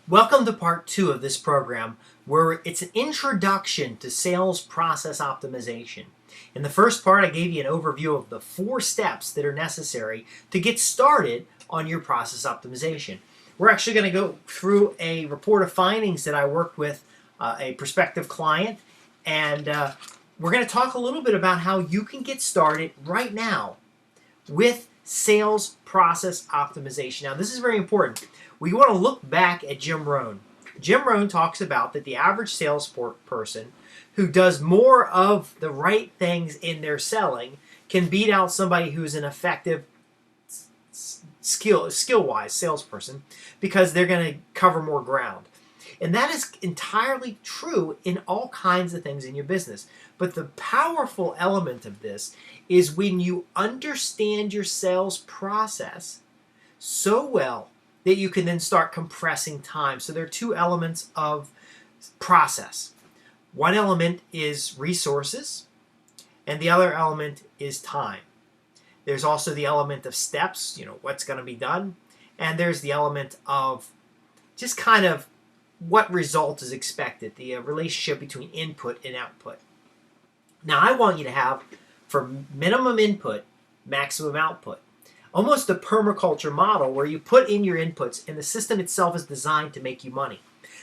Welcome to part 2 of this program, where it's an introduction to sales process optimization. In the first part, I gave you an overview of the 4 steps that are necessary to get started on your process optimization. We're actually going to go through a report of findings that I worked with a prospective client, and we're going to talk a little bit about how you can get started right now with sales process optimization. Now, this is very important. We want to look back at Jim Rohn. Jim Rohn talks about that the average salesperson who does more of the right things in their selling can beat out somebody who's an effective skill-wise salesperson because they're going to cover more ground. And that is entirely true in all kinds of things in your business. But the powerful element of this is when you understand your sales process so well that you can then start compressing time. So there are 2 elements of process. One element is resources, and the other element is time. There's also the element of steps, what's going to be done, and there's the element of just kind of what result is expected, the relationship between input and output. Now, I want you to have, for minimum input, maximum output. Almost a permaculture model where you put in your inputs and the system itself is designed to make you money.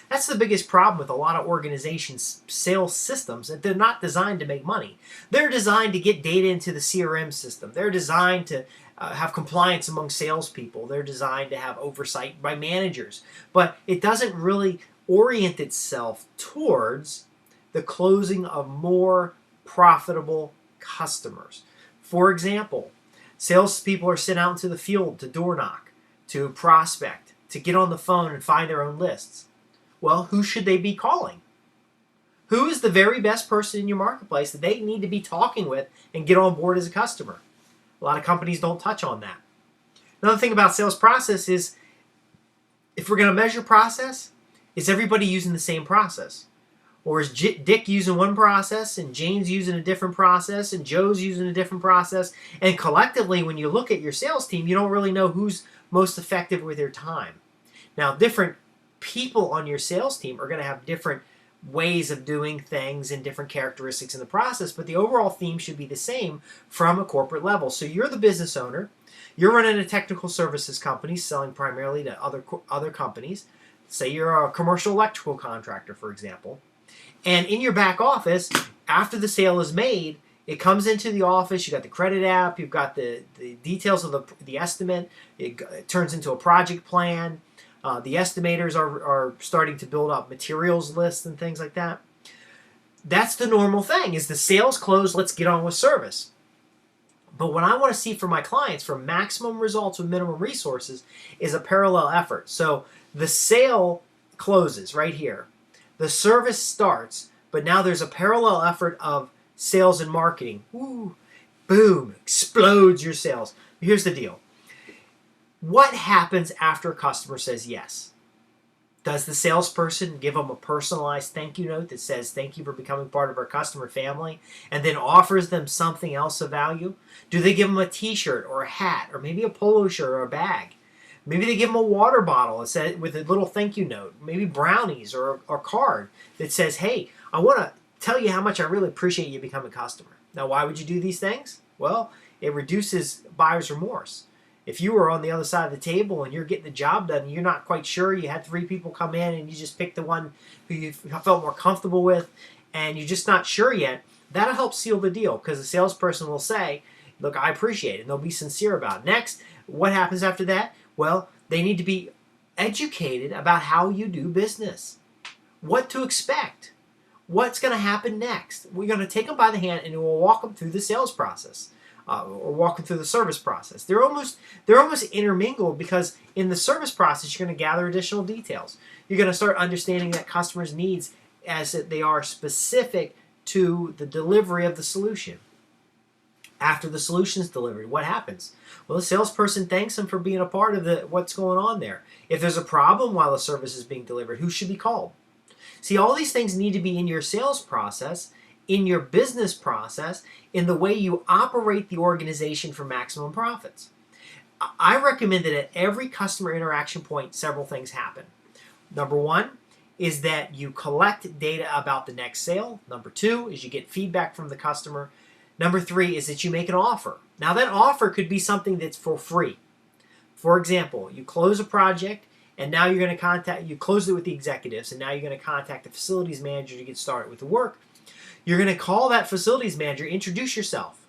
That's the biggest problem with a lot of organizations' sales systems, that they're not designed to make money. They're designed to get data into the CRM system. They're designed to have compliance among salespeople. They're designed to have oversight by managers. But it doesn't really orient itself towards the closing of more profitable customers. For example, salespeople are sent out into the field to door knock, to prospect, to get on the phone and find their own lists. Well, who should they be calling? Who is the very best person in your marketplace that they need to be talking with and get on board as a customer? A lot of companies don't touch on that. Another thing about sales process is, if we're going to measure process, is everybody using the same process? Or is Dick using one process, and Jane's using a different process, and Joe's using a different process? And collectively, when you look at your sales team, you don't really know who's most effective with their time. Now, different people on your sales team are going to have different ways of doing things and different characteristics in the process, but the overall theme should be the same from a corporate level. So you're the business owner. You're running a technical services company selling primarily to other companies. Say you're a commercial electrical contractor, for example. And in your back office, after the sale is made, it comes into the office. You've got the credit app. You've got the details of the estimate. It turns into a project plan. The estimators are starting to build up materials lists and things like that. That's the normal thing. Is the sales closed? Let's get on with service. But what I want to see for my clients for maximum results with minimum resources is a parallel effort. So the sale closes right here. The service starts, but now there's a parallel effort of sales and marketing. Ooh, boom, explodes your sales. Here's the deal. What happens after a customer says yes? Does the salesperson give them a personalized thank you note that says, thank you for becoming part of our customer family, and then offers them something else of value? Do they give them a t-shirt or a hat or maybe a polo shirt or a bag? Maybe they give them a water bottle with a little thank you note, maybe brownies or a card that says, hey, I want to tell you how much I really appreciate you becoming a customer. Now, why would you do these things? Well, it reduces buyer's remorse. If you were on the other side of the table and you're getting the job done and you're not quite sure, you had 3 people come in and you just picked the one who you felt more comfortable with and you're just not sure yet, that'll help seal the deal because the salesperson will say, look, I appreciate it, and they'll be sincere about it. Next, what happens after that? Well, they need to be educated about how you do business, what to expect, what's going to happen next. We're going to take them by the hand and we'll walk them through the sales process or walk them through the service process. They're almost intermingled because in the service process, you're going to gather additional details. You're going to start understanding that customers' needs as they are specific to the delivery of the solution. After the solution is delivered, what happens? Well, the salesperson thanks them for being a part of what's going on there. If there's a problem while the service is being delivered, who should be called? See, all these things need to be in your sales process, in your business process, in the way you operate the organization for maximum profits. I recommend that at every customer interaction point, several things happen. Number one is that you collect data about the next sale. Number two is you get feedback from the customer. Number three is that you make an offer. Now that offer could be something that's for free. For example, you close a project and now you're going to you closed it with the executives, and now you're going to contact the facilities manager to get started with the work. You're going to call that facilities manager, introduce yourself,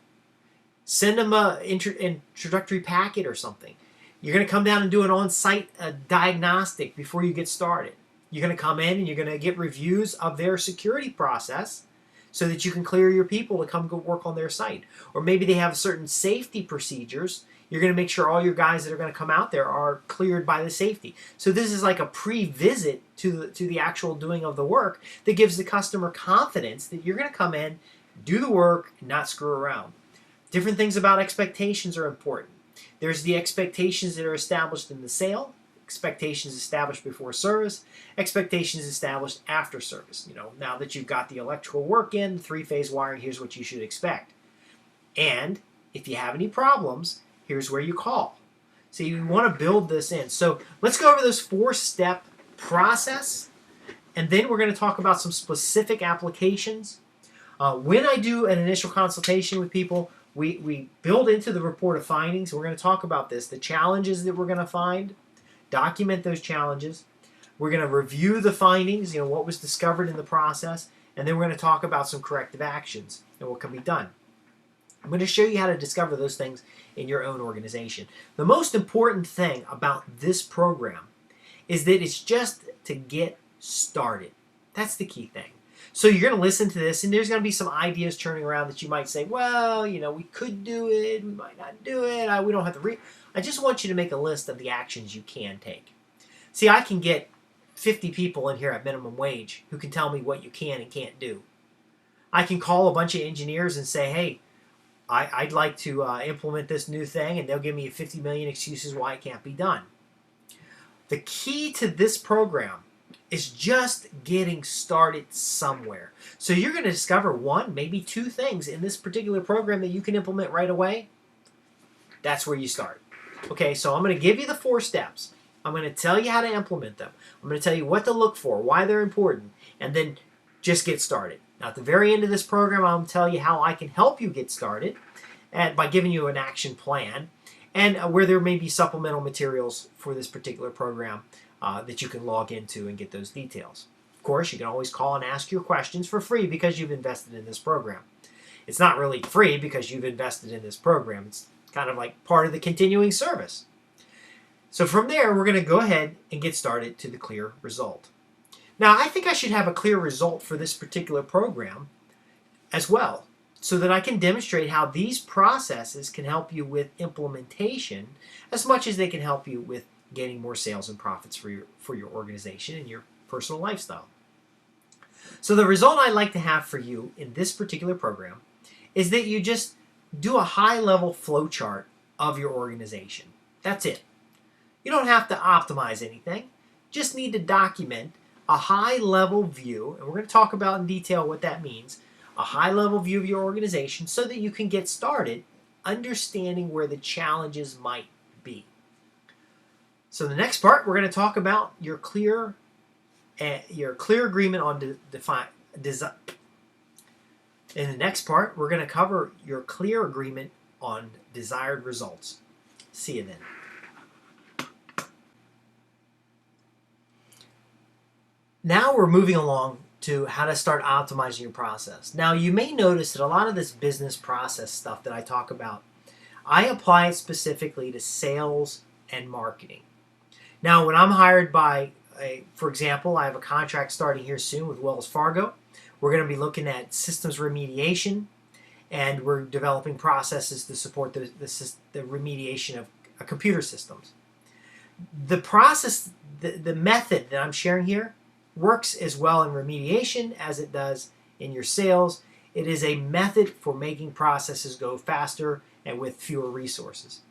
send them an introductory packet or something. You're going to come down and do an on-site diagnostic before you get started. You're going to come in and you're going to get reviews of their security process so that you can clear your people to come go work on their site. Or maybe they have certain safety procedures. You're going to make sure all your guys that are going to come out there are cleared by the safety. So this is like a pre-visit to the actual doing of the work that gives the customer confidence that you're going to come in, do the work, and not screw around. Different things about expectations are important. There's the expectations that are established in the sale, expectations established before service, expectations established after service. Now that you've got the electrical work in, three-phase wiring, here's what you should expect. And if you have any problems, here's where you call. So you want to build this in. So let's go over this four-step process, and then we're going to talk about some specific applications. When I do an initial consultation with people, we build into the report of findings. We're going to talk about this, the challenges that we're going to find, document those challenges. We're going to review the findings, what was discovered in the process, and then we're going to talk about some corrective actions and what can be done. I'm going to show you how to discover those things in your own organization. The most important thing about this program is that it's just to get started. That's the key thing. So you're going to listen to this, and there's going to be some ideas churning around that you might say, well, we could do it, we might not do it, we don't have to I just want you to make a list of the actions you can take. See, I can get 50 people in here at minimum wage who can tell me what you can and can't do. I can call a bunch of engineers and say, hey, I'd like to implement this new thing, and they'll give me 50 million excuses why it can't be done. The key to this program is just getting started somewhere. So you're going to discover one, maybe two things in this particular program that you can implement right away. That's where you start. Okay, so I'm going to give you the 4 steps. I'm going to tell you how to implement them. I'm going to tell you what to look for, why they're important, and then just get started. Now, at the very end of this program, I'm going to tell you how I can help you get started by giving you an action plan, and where there may be supplemental materials for this particular program that you can log into and get those details. Of course, you can always call and ask your questions for free because you've invested in this program. It's not really free because you've invested in this program. It's kind of like part of the continuing service. So from there, we're going to go ahead and get started to the clear result. Now, I think I should have a clear result for this particular program as well, so that I can demonstrate how these processes can help you with implementation as much as they can help you with gaining more sales and profits for your organization and your personal lifestyle. So the result I'd like to have for you in this particular program is that you just do a high-level flow chart of your organization. That's it. You don't have to optimize anything. Just need to document a high-level view, and we're going to talk about in detail what that means, a high-level view of your organization so that you can get started understanding where the challenges might be. So the next part, we're going to talk about your clear agreement on design. In the next part, we're going to cover your clear agreement on desired results. See you then. Now we're moving along to how to start optimizing your process. Now you may notice that a lot of this business process stuff that I talk about, I apply it specifically to sales and marketing. Now when I'm hired by, for example, I have a contract starting here soon with Wells Fargo. We're going to be looking at systems remediation, and we're developing processes to support the remediation of computer systems. The process, the method that I'm sharing here works as well in remediation as it does in your sales. It is a method for making processes go faster and with fewer resources.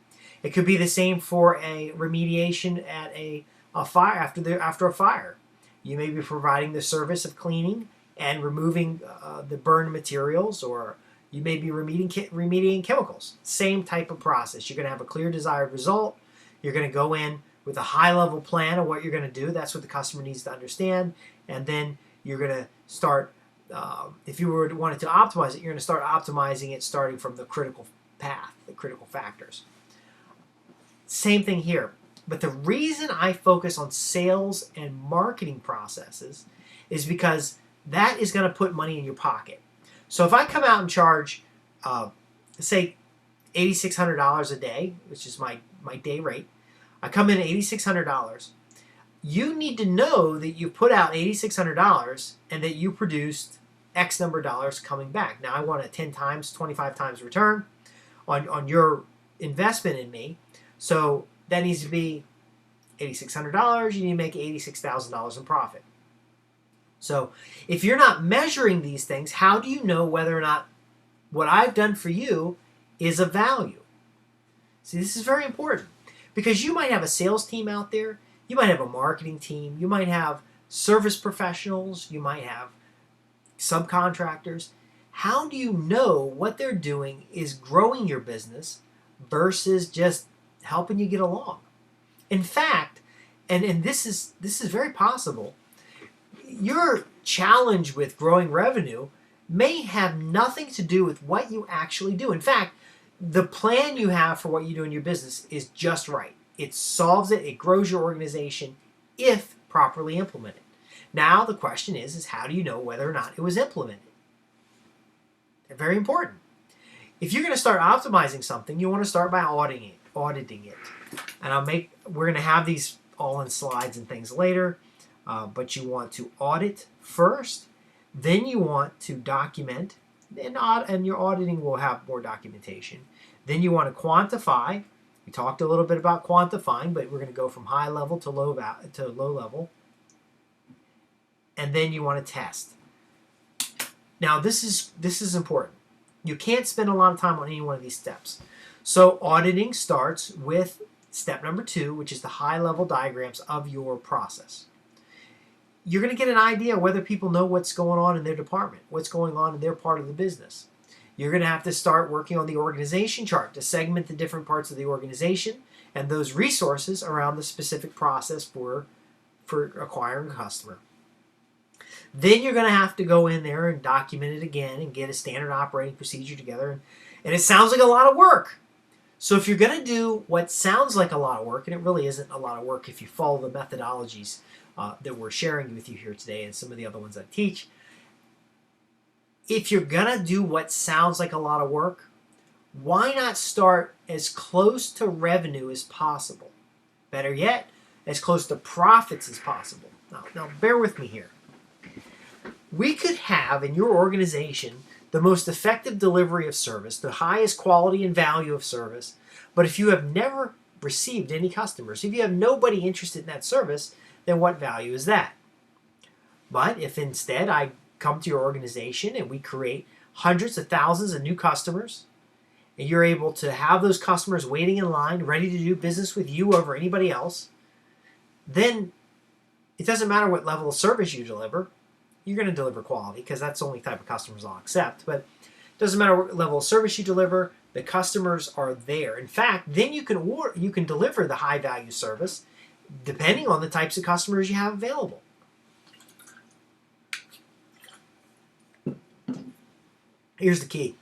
It could be the same for a remediation at a fire after a fire. You may be providing the service of cleaning and removing the burned materials, or you may be remediating chemicals. Same type of process. You're going to have a clear desired result. You're going to go in, with a high-level plan of what you're going to do. That's what the customer needs to understand. And then you're going to start, if you wanted to optimize it, you're going to start optimizing it starting from the critical path, the critical factors. Same thing here. But the reason I focus on sales and marketing processes is because that is going to put money in your pocket. So if I come out and charge, say, $8,600 a day, which is my day rate, I come in at $8,600. You need to know that you put out $8,600 and that you produced X number of dollars coming back. Now I want a 10 times, 25 times return on your investment in me. So that needs to be $8,600. You need to make $86,000 in profit. So if you're not measuring these things, how do you know whether or not what I've done for you is of value? See, this is very important because you might have a sales team out there. You might have a marketing team. You might have service professionals. You might have subcontractors. How do you know what they're doing is growing your business versus just helping you get along? In fact, and this is very possible, your challenge with growing revenue may have nothing to do with what you actually do. In fact, the plan you have for what you do in your business is just right. It solves it. It grows your organization if properly implemented. Now the question is how do you know whether or not it was implemented? They're very important. If you're going to start optimizing something, you want to start by auditing it. And we're going to have these all in slides and things later, but you want to audit first, then you want to document, and your auditing will have more documentation. Then you want to quantify. We talked a little bit about quantifying, but we're going to go from high level to low level. And then you want to test. Now this is important. You can't spend a lot of time on any one of these steps. So auditing starts with step number 2, which is the high level diagrams of your process. You're going to get an idea whether people know what's going on in their department, what's going on in their part of the business. You're going to have to start working on the organization chart to segment the different parts of the organization and those resources around the specific process for acquiring a customer. Then you're going to have to go in there and document it again and get a standard operating procedure together. And it sounds like a lot of work. So if you're going to do what sounds like a lot of work, and it really isn't a lot of work if you follow the methodologies that we're sharing with you here today and some of the other ones I teach, if you're going to do what sounds like a lot of work, why not start as close to revenue as possible? Better yet, as close to profits as possible. Now bear with me here. We could have in your organization the most effective delivery of service, the highest quality and value of service, but if you have never received any customers, if you have nobody interested in that service, then what value is that? But if instead I come to your organization and we create hundreds of thousands of new customers, and you're able to have those customers waiting in line, ready to do business with you over anybody else, then it doesn't matter what level of service you deliver. You're going to deliver quality because that's the only type of customers I'll accept. But it doesn't matter what level of service you deliver. The customers are there. In fact, then you can deliver the high value service depending on the types of customers you have available. Here's the key.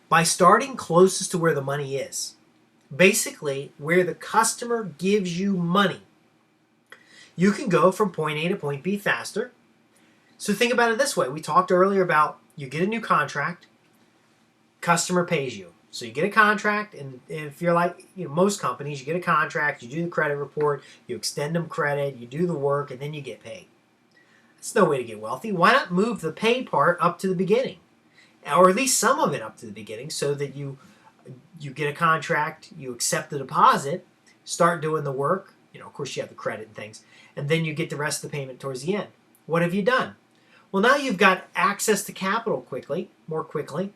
By starting closest to where the money is, basically where the customer gives you money, you can go from point A to point B faster. So think about it this way. We talked earlier about you get a new contract, customer pays you. So you get a contract, and if you're like most companies, you get a contract, you do the credit report, you extend them credit, you do the work, and then you get paid. That's no way to get wealthy. Why not move the pay part up to the beginning? Or at least some of it up to the beginning so that you get a contract, you accept the deposit, start doing the work. Of course you have the credit and things, and then you get the rest of the payment towards the end. What have you done? Well, now you've got access to capital more quickly.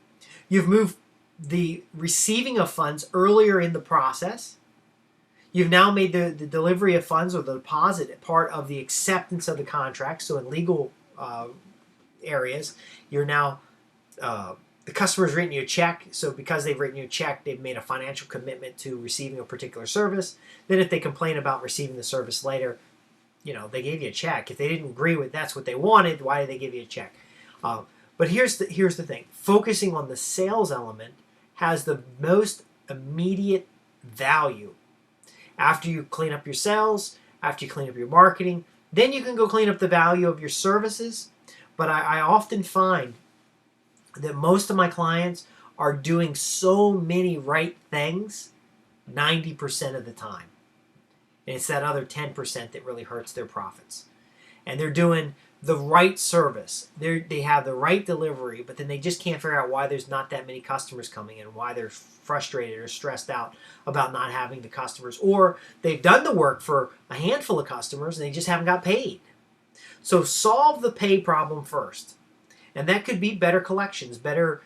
You've moved the receiving of funds earlier in the process. You've now made the delivery of funds or the deposit part of the acceptance of the contract. So in legal areas, you're now the customer's written you a check, so because they've written you a check, they've made a financial commitment to receiving a particular service. Then if they complain about receiving the service later, they gave you a check. If they didn't agree with that's what they wanted, why did they give you a check? But here's the thing. Focusing on the sales element has the most immediate value. After you clean up your sales, after you clean up your marketing, then you can go clean up the value of your services. But I often find that most of my clients are doing so many right things 90% of the time. And it's that other 10% that really hurts their profits. And they're doing the right service. They have the right delivery, but then they just can't figure out why there's not that many customers coming in, why they're frustrated or stressed out about not having the customers. Or they've done the work for a handful of customers and they just haven't got paid. So solve the pay problem first. And that could be better collections, better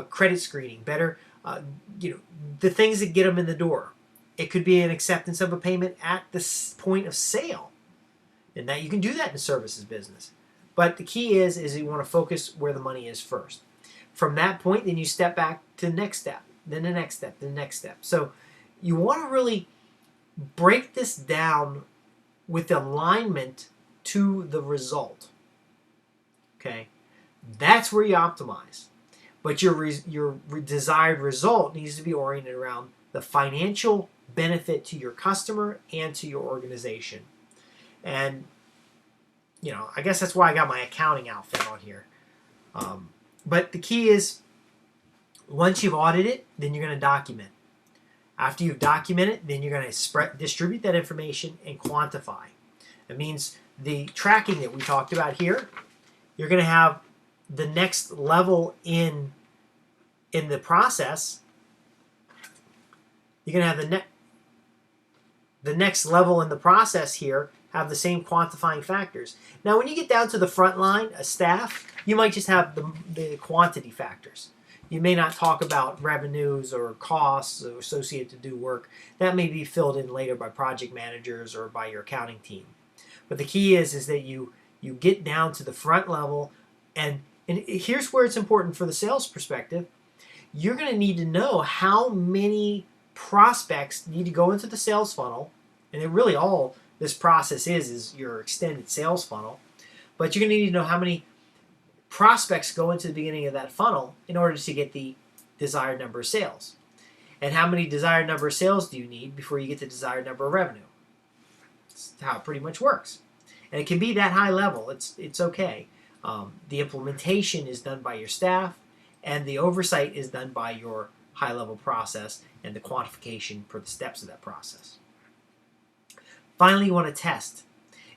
credit screening, better, the things that get them in the door. It could be an acceptance of a payment at the point of sale. And that you can do that in the services business. But the key is you want to focus where the money is first. From that point, then you step back to the next step, then the next step, the next step. So you want to really break this down with alignment to the result. Okay? That's where you optimize. But your desired result needs to be oriented around the financial benefit to your customer and to your organization. And I guess that's why I got my accounting outfit on here. But the key is, once you've audited it, then you're going to document. After you've documented, then you're going to distribute that information and quantify. It means the tracking that we talked about here, you're going to have the next level in the process. You're going to have the next level in the process here have the same quantifying factors. Now, when you get down to the front line, a staff, you might just have the quantity factors. You may not talk about revenues or costs associated to do work. That may be filled in later by project managers or by your accounting team. But the key is that you get down to the front level, and here's where it's important for the sales perspective. You're going to need to know how many prospects need to go into the sales funnel, and it really all this process is your extended sales funnel. But you're going to need to know how many prospects go into the beginning of that funnel in order to get the desired number of sales. And how many desired number of sales do you need before you get the desired number of revenue? That's how it pretty much works. And it can be that high level. It's okay. The implementation is done by your staff, and the oversight is done by your high-level process and the quantification for the steps of that process. Finally, you want to test.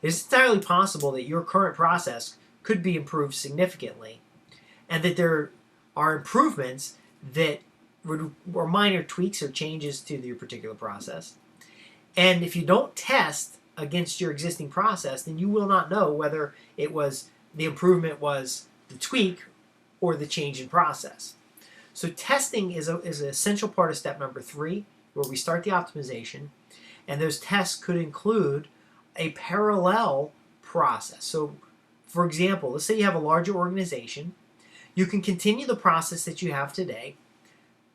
It is entirely possible that your current process could be improved significantly, and that there are improvements that or minor tweaks or changes to your particular process. And if you don't test against your existing process, then you will not know whether the improvement was the tweak or the change in process. So testing is an essential part of step number 3, where we start the optimization. And those tests could include a parallel process. So, for example, let's say you have a larger organization. You can continue the process that you have today,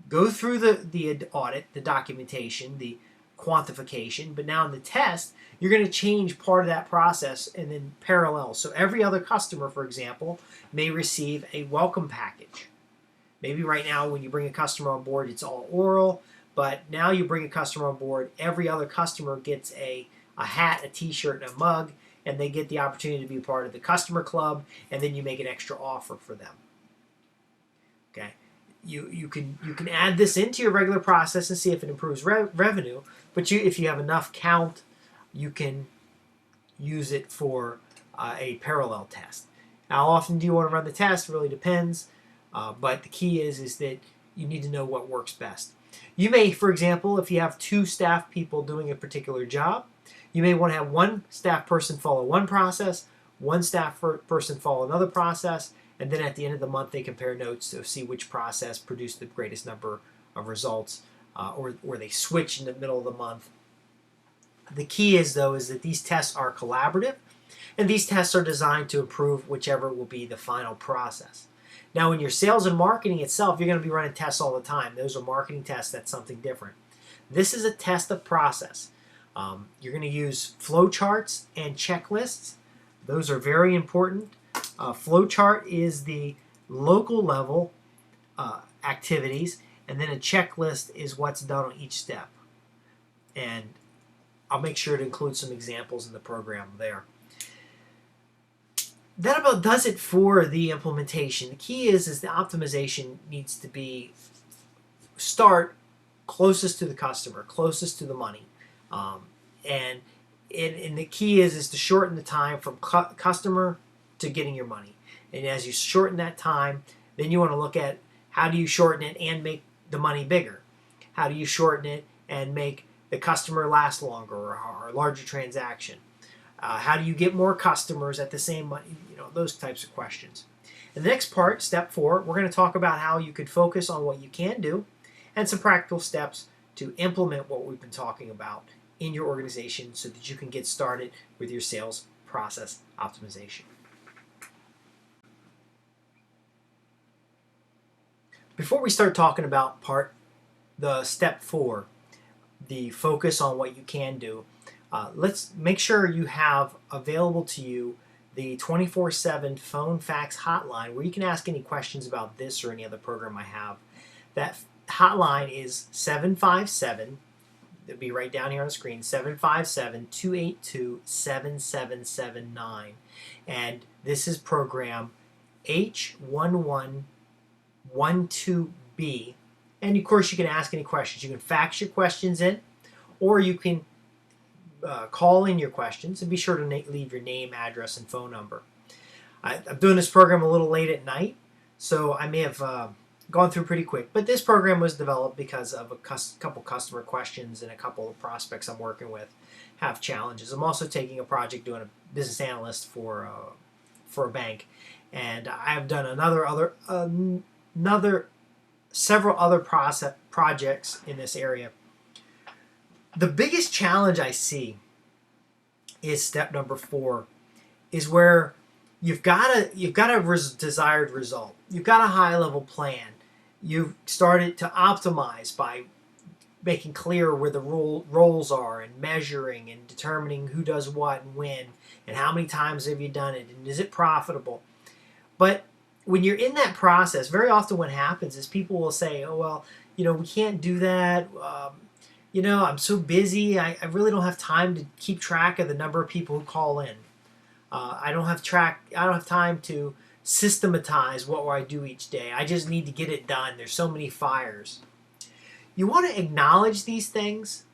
go through the audit, the documentation, the quantification, but now in the test, you're going to change part of that process and then parallel. So every other customer, for example, may receive a welcome package. Maybe right now when you bring a customer on board, it's all oral. But now you bring a customer on board, every other customer gets a hat, a t-shirt, and a mug, and they get the opportunity to be a part of the customer club, and then you make an extra offer for them. Okay, you can add this into your regular process and see if it improves revenue, but if you have enough count, you can use it for a parallel test. How often do you want to run the test? It really depends, but the key is that you need to know what works best. You may, for example, if you have 2 staff people doing a particular job, you may want to have one staff person follow one process, one staff person follow another process, and then at the end of the month they compare notes to see which process produced the greatest number of results, or they switch in the middle of the month. The key is that these tests are collaborative, and these tests are designed to improve whichever will be the final process. Now, in your sales and marketing itself, you're going to be running tests all the time. Those are marketing tests. That's something different. This is a test of process. You're going to use flowcharts and checklists. Those are very important. Flowchart is the local level activities, and then a checklist is what's done on each step. And I'll make sure to include some examples in the program there. That about does it for the implementation. The key is the optimization needs to be start closest to the customer, closest to the money. And the key is to shorten the time from customer to getting your money. And as you shorten that time, then you want to look at how do you shorten it and make the money bigger? How do you shorten it and make the customer last longer or a larger transaction? How do you get more customers at the same money? Those types of questions. In the next part, step 4, we're going to talk about how you could focus on what you can do and some practical steps to implement what we've been talking about in your organization so that you can get started with your sales process optimization. Before we start talking about the step 4, the focus on what you can do, let's make sure you have available to you the 24/7 phone fax hotline where you can ask any questions about this or any other program I have. That hotline is 757, it'll be right down here on the screen, 757-282-7779. And this is program H1112B. And of course you can ask any questions. You can fax your questions in, or you can call in your questions, and be sure to leave your name, address, and phone number. I'm doing this program a little late at night, so I may have gone through pretty quick. But this program was developed because of a couple customer questions and a couple of prospects I'm working with have challenges. I'm also taking a project doing a business analyst for a bank, and I've done several other projects in this area. The biggest challenge I see is step number 4, is where you've got a desired result. You've got a high-level plan. You've started to optimize by making clear where the roles are and measuring and determining who does what and when and how many times have you done it and is it profitable. But when you're in that process, very often what happens is people will say, oh, well, we can't do that. I'm so busy, I really don't have time to keep track of the number of people who call in. I don't have time to systematize what I do each day. I just need to get it done. There's so many fires. You want to acknowledge these things,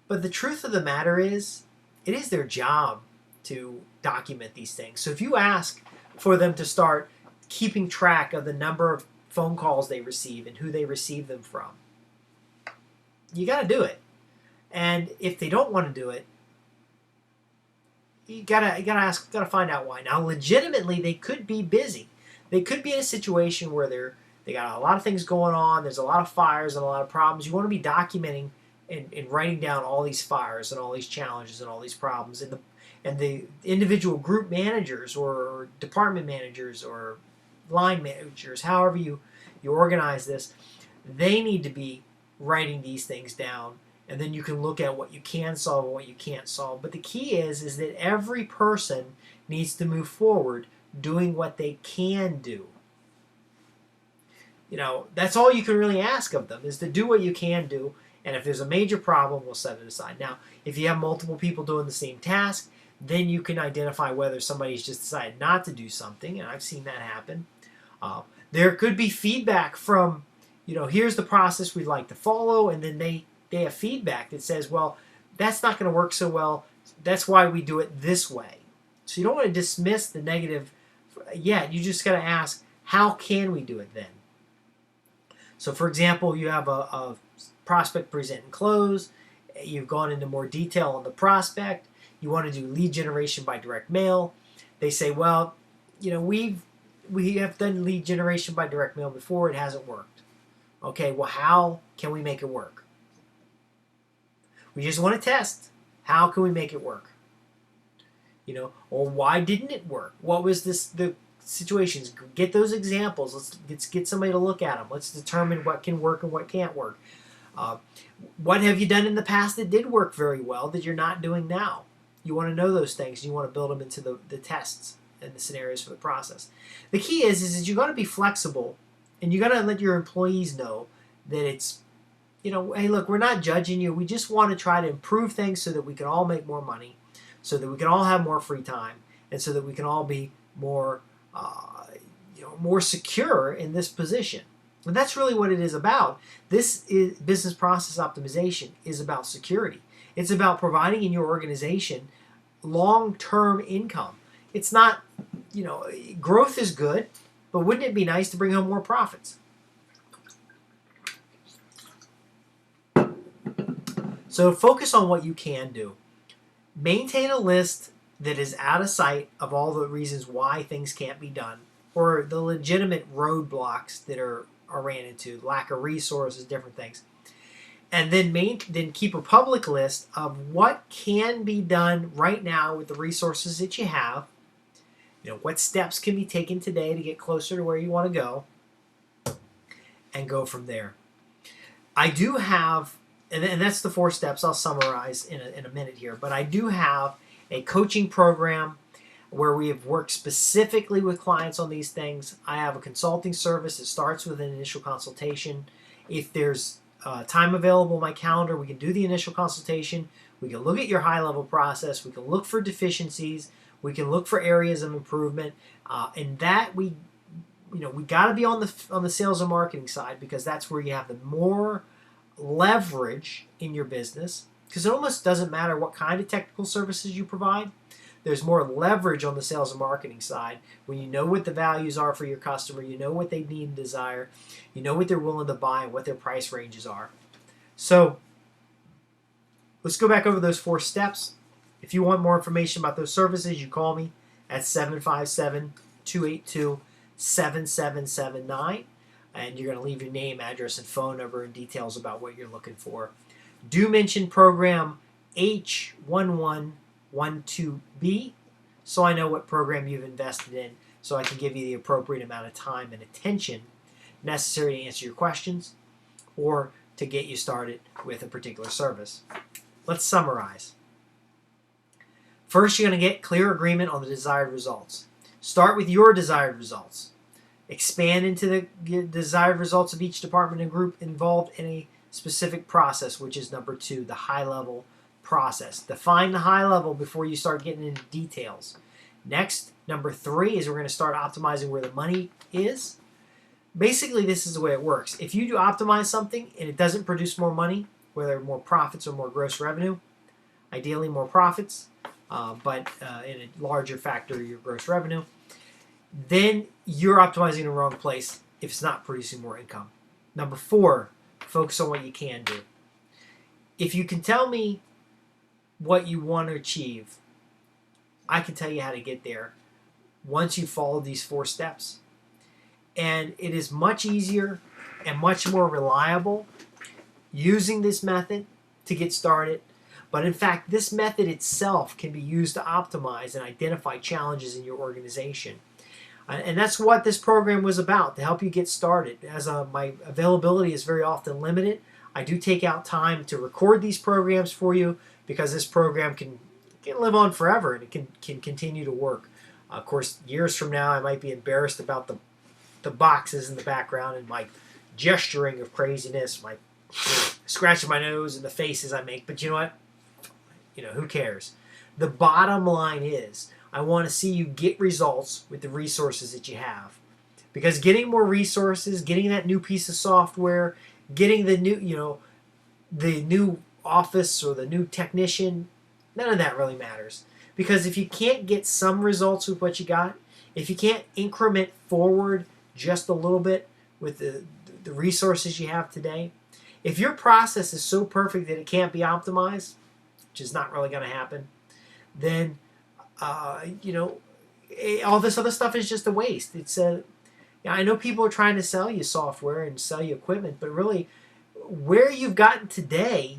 but the truth of the matter is, it is their job to document these things. So if you ask for them to start keeping track of the number of phone calls they receive and who they receive them from, you got to do it. And if they don't want to do it, you gotta find out why. Now, legitimately, they could be busy. They could be in a situation where they got a lot of things going on. There's a lot of fires and a lot of problems. You want to be documenting and writing down all these fires and all these challenges and all these problems. And the individual group managers or department managers or line managers, however you organize this, they need to be writing these things down. And then you can look at what you can solve and what you can't solve. But the key is that every person needs to move forward doing what they can do. That's all you can really ask of them, is to do what you can do. And if there's a major problem, we'll set it aside. Now, if you have multiple people doing the same task, then you can identify whether somebody's just decided not to do something. And I've seen that happen. There could be feedback from, here's the process we'd like to follow. And then they have feedback that says, well, that's not going to work so well. That's why we do it this way. So you don't want to dismiss the negative yet. You just got to ask, how can we do it then? So for example, you have a prospect present and close. You've gone into more detail on the prospect. You want to do lead generation by direct mail. They say, well, we have done lead generation by direct mail before. It hasn't worked. Okay, well, how can we make it work? We just want to test. How can we make it work? Or why didn't it work? What was the situations. Get those examples. Let's get somebody to look at them. Let's determine what can work and what can't work. Uh, what have you done in the past that did work very well that you're not doing now? You want to know those things. You want to build them into the tests and the scenarios for the process. The key is you got to be flexible, and you got to let your employees know that it's, hey, look, we're not judging you. We just want to try to improve things so that we can all make more money, so that we can all have more free time, and so that we can all be more, more secure in this position. And that's really what it is about. This is business process optimization is about security. It's about providing in your organization long-term income. It's not, growth is good, but wouldn't it be nice to bring home more profits? So focus on what you can do. Maintain a list that is out of sight of all the reasons why things can't be done, or the legitimate roadblocks that are ran into, lack of resources, different things. And then keep a public list of what can be done right now with the resources that you have. What steps can be taken today to get closer to where you want to go, and go from there. I do have, and that's the 4 steps I'll summarize in a minute here, but I do have a coaching program where we have worked specifically with clients on these things. I have a consulting service that starts with an initial consultation. If there's time available in my calendar, we can do the initial consultation. We can look at your high-level process. We can look for deficiencies. We can look for areas of improvement. And that we got to be on the sales and marketing side, because that's where you have the more leverage in your business, because it almost doesn't matter what kind of technical services you provide. There's more leverage on the sales and marketing side when you know what the values are for your customer, you know what they need and desire, you know what they're willing to buy and what their price ranges are. So let's go back over those 4 steps. If you want more information about those services, you call me at 757-282-7779, and you're going to leave your name, address, and phone number and details about what you're looking for. Do mention program H1112B, so I know what program you've invested in, so I can give you the appropriate amount of time and attention necessary to answer your questions or to get you started with a particular service. Let's summarize. First, you're going to get clear agreement on the desired results. Start with your desired results. Expand into the desired results of each department and group involved in a specific process, which is number 2, the high-level process. Define the high level before you start getting into details. Next, number 3 is we're going to start optimizing where the money is. Basically, this is the way it works. If you do optimize something and it doesn't produce more money, whether more profits or more gross revenue, ideally more profits, but in a larger factor your gross revenue, then you're optimizing in the wrong place if it's not producing more income. Number 4, focus on what you can do. If you can tell me what you want to achieve, I can tell you how to get there once you follow these 4 steps. And it is much easier and much more reliable using this method to get started. But in fact, this method itself can be used to optimize and identify challenges in your organization. And that's what this program was about, to help you get started. As my availability is very often limited, I do take out time to record these programs for you, because this program can live on forever and it can continue to work. Of course, years from now, I might be embarrassed about the boxes in the background and my gesturing of craziness, my scratching my nose and the faces I make. But you know what? Who cares? The bottom line is, I want to see you get results with the resources that you have. Because getting more resources, getting that new piece of software, getting the new, the new office or the new technician, none of that really matters. Because if you can't get some results with what you got, if you can't increment forward just a little bit with the resources you have today, if your process is so perfect that it can't be optimized, which is not really going to happen, then all this other stuff is just a waste. It's I know people are trying to sell you software and sell you equipment, but really, where you've gotten today,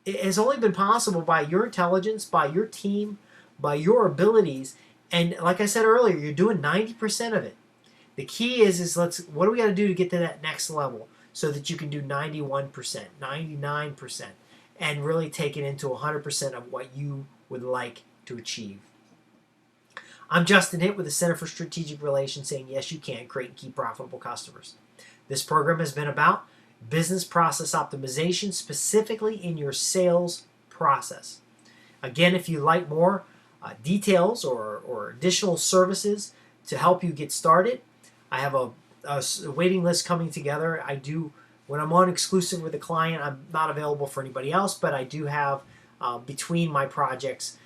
it has only been possible by your intelligence, by your team, by your abilities, And like I said earlier, you're doing 90% of it. The key is what do we got to do to get to that next level so that you can do 91%, 99%, and really take it into 100% of what you would like to achieve. I'm Justin Hitt with the Center for Strategic Relations, saying yes, you can create and keep profitable customers. This program has been about business process optimization, specifically in your sales process. Again, if you'd like more details or additional services to help you get started, I have a waiting list coming together. When I'm on exclusive with a client, I'm not available for anybody else, but I do have between my projects,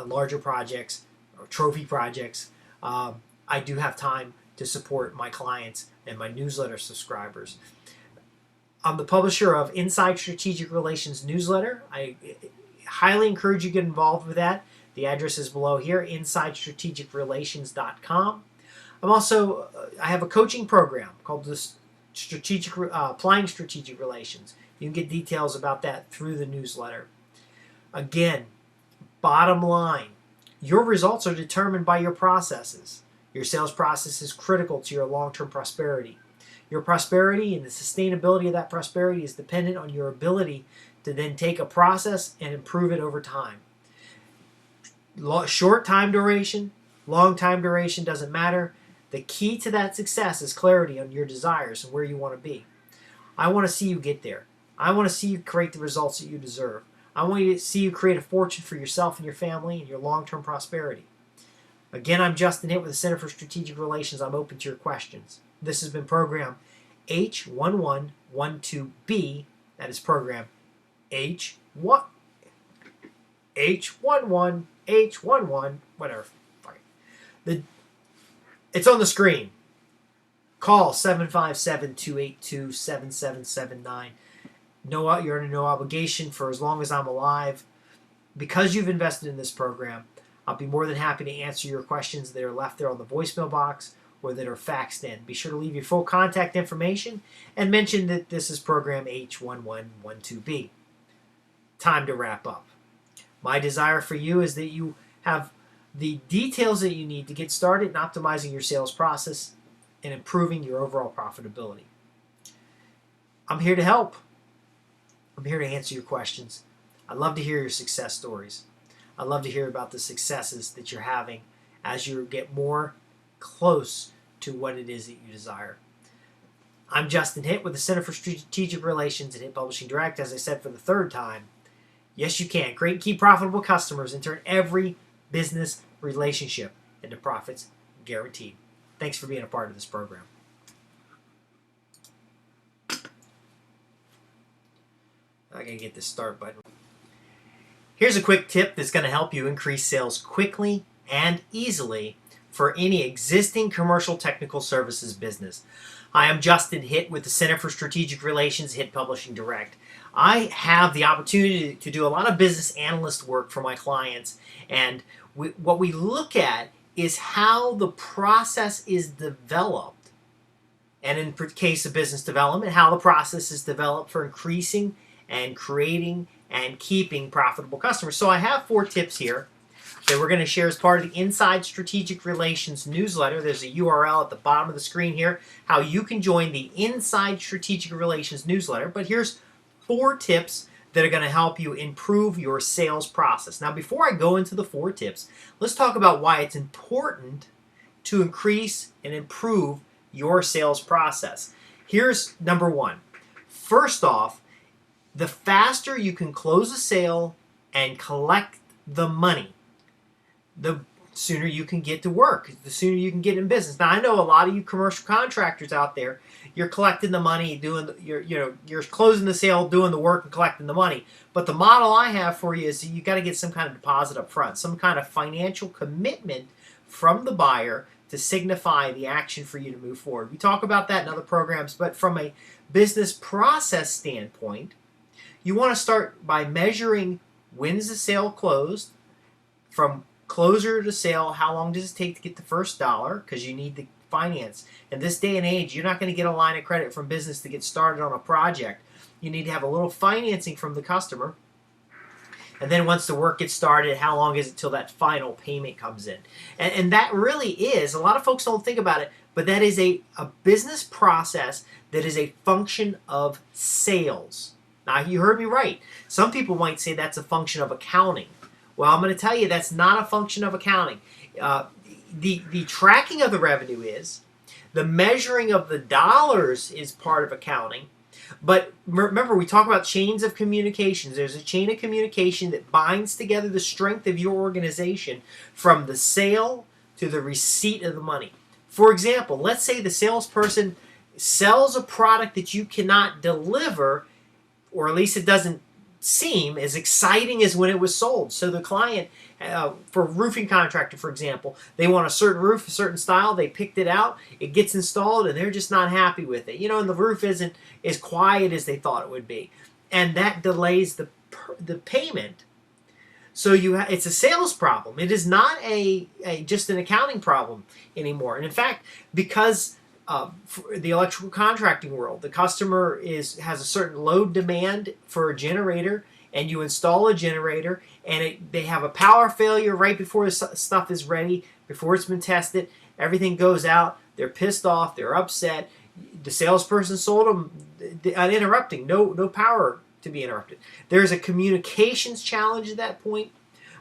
larger projects, or trophy projects, I do have time to support my clients and my newsletter subscribers. I'm the publisher of Inside Strategic Relations newsletter. I highly encourage you to get involved with that. The address is below here, insidestrategicrelations.com. I have a coaching program called the Applying Strategic Relations. You can get details about that through the newsletter. Again, bottom line, your results are determined by your processes. Your sales process is critical to your long-term prosperity. Your prosperity and the sustainability of that prosperity is dependent on your ability to then take a process and improve it over time. Short time duration, long time duration, doesn't matter. The key to that success is clarity on your desires and where you want to be. I want to see you get there. I want to see you create the results that you deserve. I want to see you create a fortune for yourself and your family and your long-term prosperity. Again, I'm Justin Hitt with the Center for Strategic Relations. I'm open to your questions. This has been program H1112B. That is program H11, whatever. It's on the screen. Call 757-282-7779. You're under no obligation for as long as I'm alive. Because you've invested in this program, I'll be more than happy to answer your questions that are left there on the voicemail box or that are faxed in. Be sure to leave your full contact information and mention that this is program H1112B. Time to wrap up. My desire for you is that you have the details that you need to get started in optimizing your sales process and improving your overall profitability. I'm here to help. I'm here to answer your questions. I'd love to hear your success stories. I'd love to hear about the successes that you're having as you get more close to what it is that you desire. I'm Justin Hitt with the Center for Strategic Relations at Hitt Publishing Direct. As I said for the third time, yes, you can create and keep profitable customers and turn every business relationship into profits guaranteed. Thanks for being a part of this program. I gotta get this start button. Here's a quick tip that's going to help you increase sales quickly and easily for any existing commercial technical services business. I am Justin Hitt with the Center for Strategic Relations, Hitt Publishing Direct. I have the opportunity to do a lot of business analyst work for my clients, and what we look at is how the process is developed, and in case of business development, how the process is developed for increasing and creating and keeping profitable customers. So I have 4 tips here that we're going to share as part of the Inside Strategic Relations newsletter. There's a URL at the bottom of the screen here, how you can join the Inside Strategic Relations newsletter. But here's 4 tips that are going to help you improve your sales process. Now, before I go into the 4 tips, let's talk about why it's important to increase and improve your sales process. Here's number 1. First off, the faster you can close a sale and collect the money, the sooner you can get to work, the sooner you can get in business. Now, I know a lot of you commercial contractors out there, you're collecting the money, you're closing the sale, doing the work, and collecting the money. But the model I have for you is you got to get some kind of deposit up front, some kind of financial commitment from the buyer to signify the action for you to move forward. We talk about that in other programs, but from a business process standpoint, you want to start by measuring when's the sale closed, from closure to sale, how long does it take to get the first dollar, because you need the finance. In this day and age, you're not going to get a line of credit from business to get started on a project. You need to have a little financing from the customer. And then once the work gets started, how long is it till that final payment comes in? And that really is, a lot of folks don't think about it, but that is a business process that is a function of sales. Now, you heard me right. Some people might say that's a function of accounting. Well, I'm going to tell you that's not a function of accounting. The tracking of the revenue is, the measuring of the dollars is part of accounting. But remember, we talk about chains of communications. There's a chain of communication that binds together the strength of your organization from the sale to the receipt of the money. For example, let's say the salesperson sells a product that you cannot deliver, or at least it doesn't seem as exciting as when it was sold. So the client, for a roofing contractor, for example, they want a certain roof, a certain style, they picked it out, it gets installed, and they're just not happy with it. And the roof isn't as quiet as they thought it would be. And that delays the payment. So it's a sales problem. It is not just an accounting problem anymore. And in fact, because for the electrical contracting world, the customer has a certain load demand for a generator, and you install a generator, and they have a power failure right before the stuff is ready, before it's been tested. Everything goes out. They're pissed off. They're upset. The salesperson sold them uninterrupting, no power to be interrupted. There's a communications challenge at that point,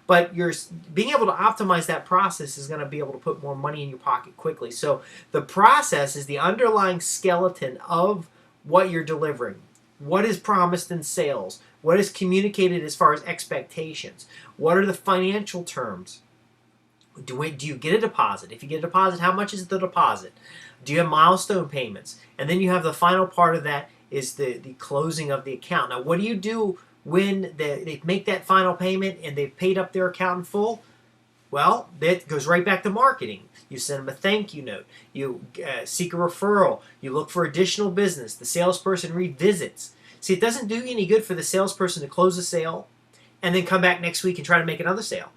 but you're being able to optimize that process is going to be able to put more money in your pocket quickly. So the process is the underlying skeleton of what you're delivering. What is promised in sales? What is communicated as far as expectations? What are the financial terms? Do you get a deposit? If you get a deposit, how much is the deposit? Do you have milestone payments? And then you have the final part of that is the closing of the account. Now, what do you do when they make that final payment and they've paid up their account in full? Well, that goes right back to marketing. You send them a thank you note. You seek a referral. You look for additional business. The salesperson revisits. See, it doesn't do you any good for the salesperson to close a sale and then come back next week and try to make another sale.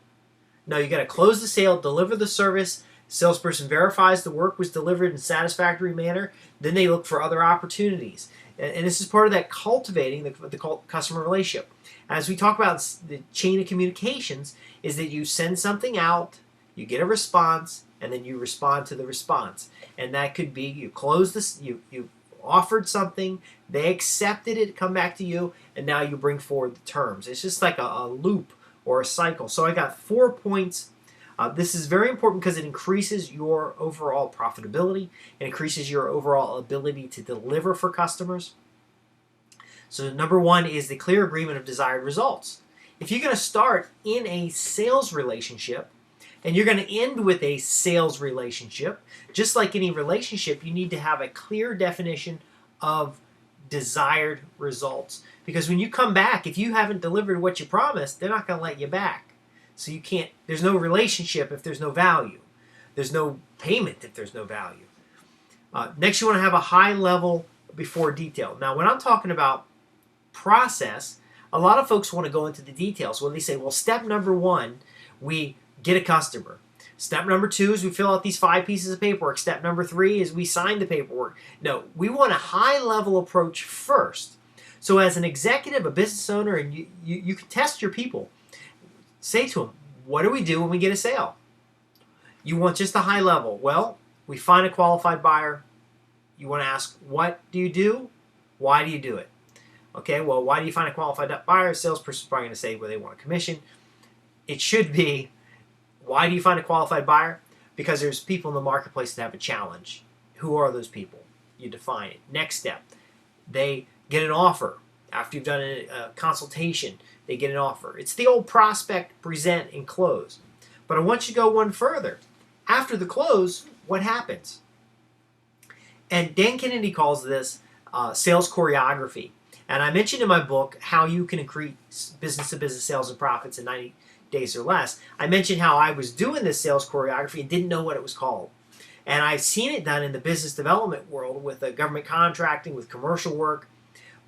No, you got to close the sale, deliver the service. Salesperson verifies the work was delivered in a satisfactory manner. Then they look for other opportunities. And this is part of that cultivating the customer relationship. As we talk about the chain of communications, is that you send something out, you get a response, and then you respond to the response. And that could be you close this, you offered something, they accepted it, come back to you, and now you bring forward the terms. It's just like a loop or a cycle. So I got 4 points. This is very important because it increases your overall profitability. It increases your overall ability to deliver for customers. So number 1 is the clear agreement of desired results. If you're going to start in a sales relationship and you're going to end with a sales relationship, just like any relationship, you need to have a clear definition of desired results. Because when you come back, if you haven't delivered what you promised, they're not going to let you back. So you can't, there's no relationship if there's no value. There's no payment if there's no value. Next, you want to have a high level before detail. Now, when I'm talking about process, a lot of folks want to go into the details. When they say, well, step number 1, we get a customer. Step number 2 is we fill out these 5 pieces of paperwork. Step number 3 is we sign the paperwork. No, we want a high level approach first. So as an executive, a business owner, and you can test your people. Say to them, what do we do when we get a sale? You want just a high level. Well, we find a qualified buyer. You want to ask, what do you do? Why do you do it? Okay, well, why do you find a qualified buyer? A salesperson's probably going to say, well, they want a commission. It should be, why do you find a qualified buyer? Because there's people in the marketplace that have a challenge. Who are those people? You define it. Next step, they get an offer. After you've done a consultation, they get an offer. It's the old prospect, present, and close. But I want you to go one further. After the close, what happens? And Dan Kennedy calls this sales choreography. And I mentioned in my book how you can increase business-to-business sales and profits in 90 days or less. I mentioned how I was doing this sales choreography and didn't know what it was called. And I've seen it done in the business development world with government contracting, with commercial work.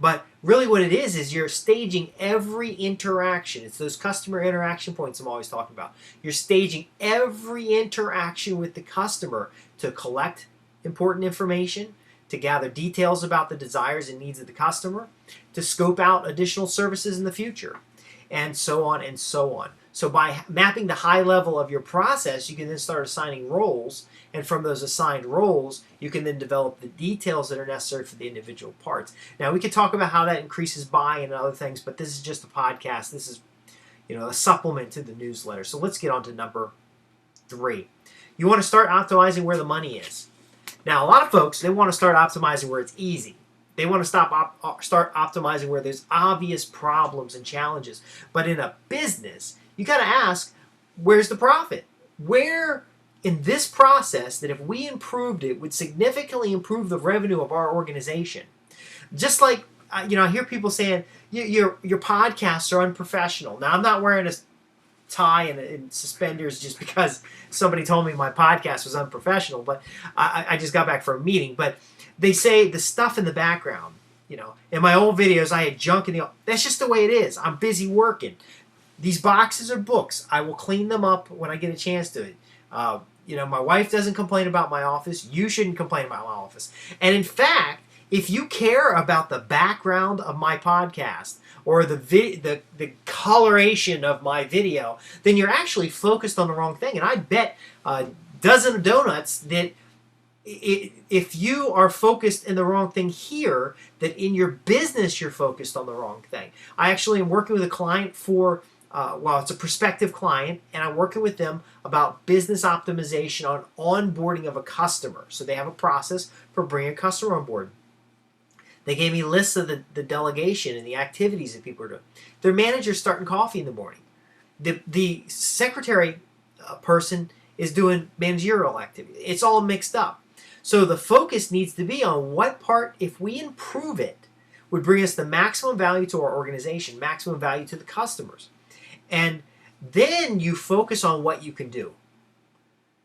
But really what it is you're staging every interaction. It's those customer interaction points I'm always talking about. You're staging every interaction with the customer to collect important information, to gather details about the desires and needs of the customer, to scope out additional services in the future. and so on and so on. So by mapping the high level of your process, you can then start assigning roles, and from those assigned roles, you can then develop the details that are necessary for the individual parts. Now, we could talk about how that increases buy-in and other things, but this is just a podcast. This is, a supplement to the newsletter. So let's get on to number 3. You want to start optimizing where the money is. Now, a lot of folks, they want to start optimizing where it's easy. They want to start optimizing where there's obvious problems and challenges. But in a business, you got to ask, where's the profit? Where in this process that if we improved it would significantly improve the revenue of our organization? Just like, I hear people saying, your podcasts are unprofessional. Now, I'm not wearing a tie and suspenders just because somebody told me my podcast was unprofessional, but I just got back from a meeting. But they say the stuff in the background, in my old videos, I had junk in the... That's just the way it is. I'm busy working. These boxes are books. I will clean them up when I get a chance to. My wife doesn't complain about my office. You shouldn't complain about my office. And in fact, if you care about the background of my podcast or the coloration of my video, then you're actually focused on the wrong thing. And I bet a dozen of donuts that if you are focused in the wrong thing here, that in your business you're focused on the wrong thing. I actually am working with a client for, it's a prospective client, and I'm working with them about business optimization on onboarding of a customer. So they have a process for bringing a customer on board. They gave me lists of the delegation and the activities that people are doing. Their manager's starting coffee in the morning. The secretary person is doing managerial activity. It's all mixed up. So the focus needs to be on what part, if we improve it, would bring us the maximum value to our organization, maximum value to the customers. And then you focus on what you can do.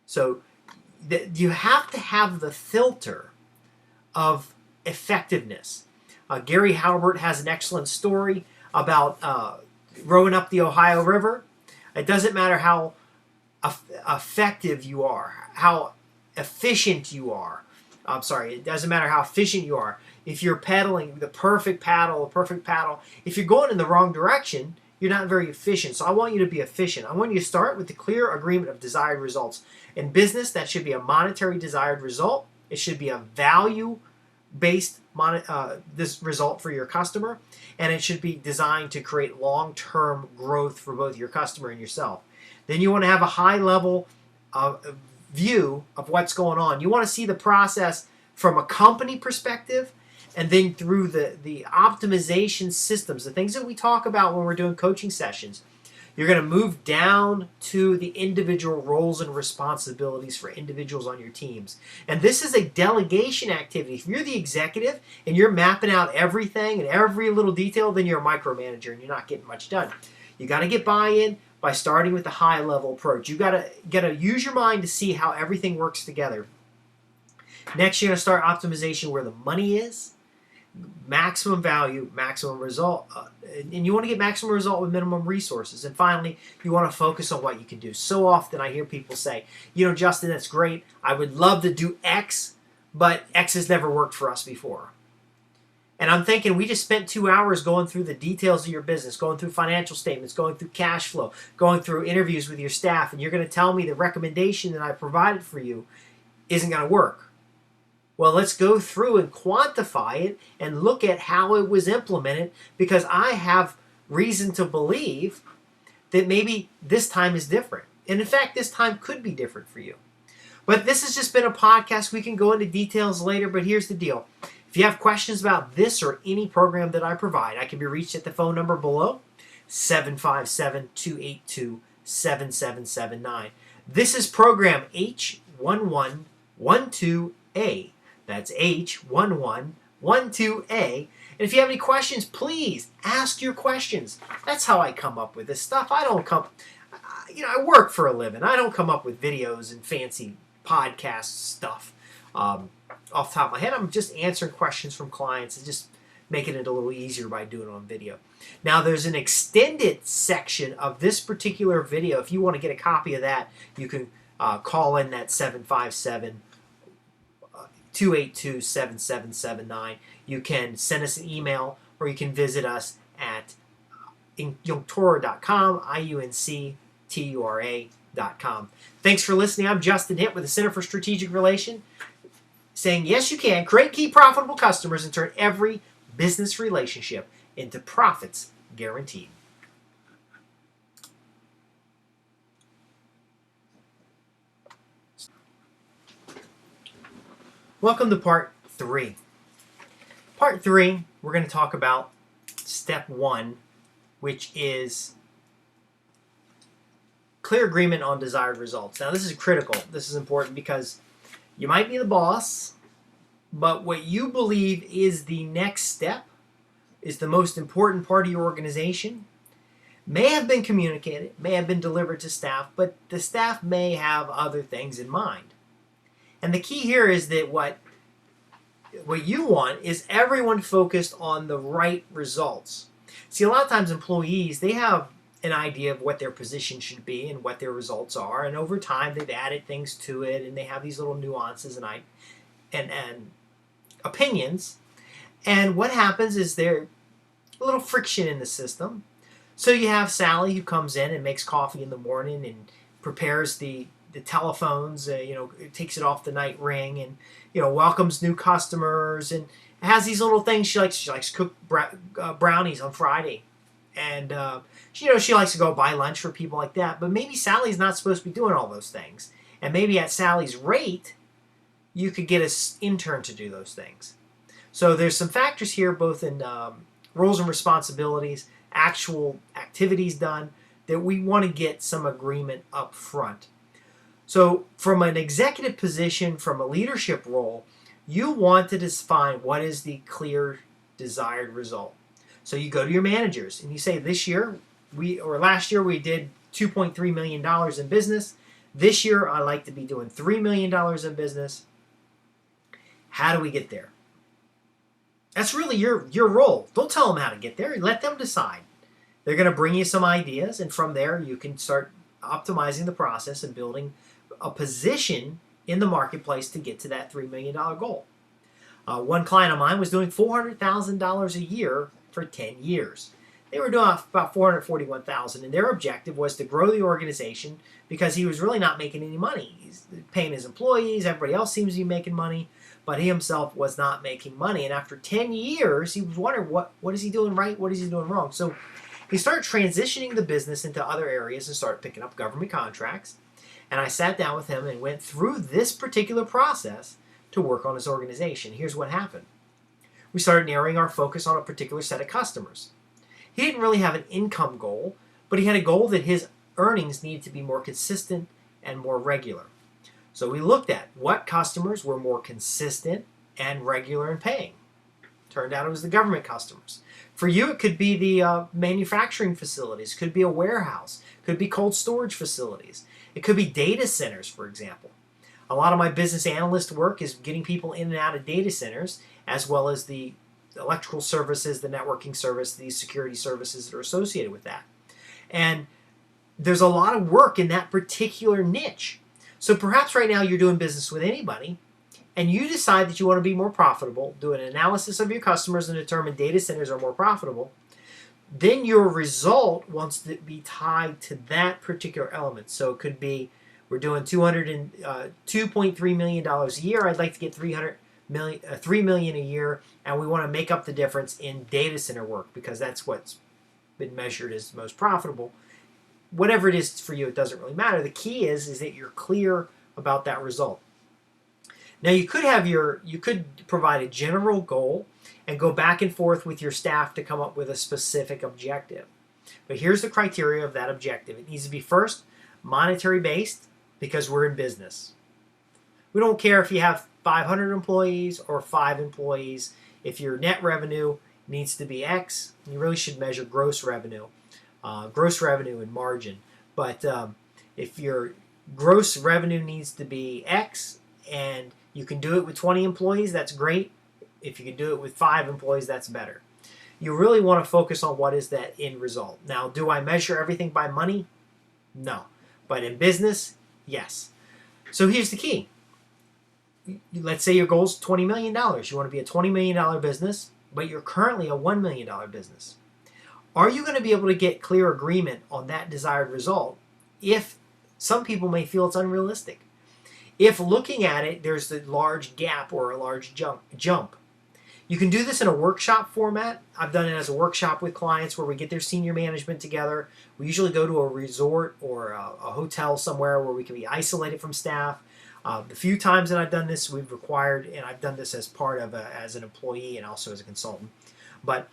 So you have to have the filter of effectiveness. Gary Halbert has an excellent story about rowing up the Ohio River. It doesn't matter how effective you are, how efficient you are. It doesn't matter how efficient you are. If you're pedaling the perfect paddle, if you're going in the wrong direction, you're not very efficient. So I want you to be efficient. I want you to start with the clear agreement of desired results. In business, that should be a monetary desired result. It should be a value-based this result for your customer, and it should be designed to create long-term growth for both your customer and yourself. Then you want to have a high-level view of what's going on. You want to see the process from a company perspective, and then through the optimization systems, the things that we talk about when we're doing coaching sessions. You're going to move down to the individual roles and responsibilities for individuals on your teams. And this is a delegation activity. If you're the executive and you're mapping out everything and every little detail, then you're a micromanager and you're not getting much done. You got to get buy-in by starting with the high-level approach. You got to use your mind to see how everything works together. Next, you're going to start optimization where the money is. Maximum value, maximum result, and you want to get maximum result with minimum resources. And finally, you want to focus on what you can do. So often I hear people say, Justin, that's great. I would love to do X, but X has never worked for us before. And I'm thinking, we just spent 2 hours going through the details of your business, going through financial statements, going through cash flow, going through interviews with your staff, and you're going to tell me the recommendation that I provided for you isn't going to work. Well, let's go through and quantify it and look at how it was implemented, because I have reason to believe that maybe this time is different. And in fact, this time could be different for you. But this has just been a podcast. We can go into details later, but here's the deal. If you have questions about this or any program that I provide, I can be reached at the phone number below, 757-282-7779. This is program H1112A. That's H1112A. And if you have any questions, please ask your questions. That's how I come up with this stuff. I work for a living. I don't come up with videos and fancy podcast stuff off the top of my head. I'm just answering questions from clients and just making it a little easier by doing it on video. Now, there's an extended section of this particular video. If you want to get a copy of that, you can call in that 757-282-7779. You can send us an email, or you can visit us at Iunctura.com, IUNCTURA.com. Thanks for listening. I'm Justin Hitt with the Center for Strategic Relation, saying yes, you can create key profitable customers and turn every business relationship into profits guaranteed. Welcome to part 3. Part 3, we're going to talk about step 1, which is clear agreement on desired results. Now, this is critical. This is important because you might be the boss, but what you believe is the next step, is the most important part of your organization, may have been communicated, may have been delivered to staff, but the staff may have other things in mind. And the key here is that what you want is everyone focused on the right results. See, a lot of times employees, they have an idea of what their position should be and what their results are, and over time they've added things to it, and they have these little nuances and opinions. And what happens is there's a little friction in the system. So you have Sally who comes in and makes coffee in the morning and prepares the telephones, takes it off the night ring, and welcomes new customers, and has these little things she likes. She likes to cook brownies on Friday, and she likes to go buy lunch for people like that. But maybe Sally's not supposed to be doing all those things, and maybe at Sally's rate, you could get an intern to do those things. So there's some factors here, both in roles and responsibilities, actual activities done, that we want to get some agreement up front. So from an executive position, from a leadership role, you want to define what is the clear desired result. So you go to your managers and you say, last year we did $2.3 million in business. This year I'd like to be doing $3 million in business. How do we get there? That's really your role. Don't tell them how to get there. Let them decide. They're going to bring you some ideas, and from there you can start optimizing the process and building a position in the marketplace to get to that $3 million goal. One client of mine was doing $400,000 a year for 10 years. They were doing about $441,000, and their objective was to grow the organization because he was really not making any money. He's paying his employees, everybody else seems to be making money, but he himself was not making money. And after 10 years, he was wondering, what is he doing right? What is he doing wrong? So he started transitioning the business into other areas and started picking up government contracts. And I sat down with him and went through this particular process to work on his organization. Here's what happened. We started narrowing our focus on a particular set of customers. He didn't really have an income goal, but he had a goal that his earnings needed to be more consistent and more regular. So we looked at what customers were more consistent and regular in paying. Turned out it was the government customers. For you, it could be the manufacturing facilities, could be a warehouse, could be cold storage facilities. It could be data centers, for example. A lot of my business analyst work is getting people in and out of data centers, as well as the electrical services, the networking service, the security services that are associated with that. And there's a lot of work in that particular niche. So perhaps right now you're doing business with anybody, and you decide that you want to be more profitable, do an analysis of your customers and determine data centers are more profitable. Then your result wants to be tied to that particular element. So it could be, we're doing $2.3 million a year. I'd like to get $3 million a year, and we want to make up the difference in data center work because that's what's been measured as most profitable. Whatever it is for you, it doesn't really matter. The key is that you're clear about that result. Now you could provide a general goal and go back and forth with your staff to come up with a specific objective. But here's the criteria of that objective. It needs to be, first, monetary based, because we're in business. We don't care if you have 500 employees or 5 employees. If your net revenue needs to be X, you really should measure gross revenue and margin. But if your gross revenue needs to be X and you can do it with 20 employees, that's great. If you can do it with 5 employees, that's better. You really want to focus on what is that end result. Now, do I measure everything by money? No. But in business, yes. So here's the key. Let's say your goal is $20 million. You want to be a $20 million business, but you're currently a $1 million business. Are you going to be able to get clear agreement on that desired result if some people may feel it's unrealistic? If looking at it, there's a large gap or a large jump. You can do this in a workshop format. I've done it as a workshop with clients where we get their senior management together. We usually go to a resort or a hotel somewhere where we can be isolated from staff. The few times that I've done this, we've required, and I've done this as part of as an employee and also as a consultant. But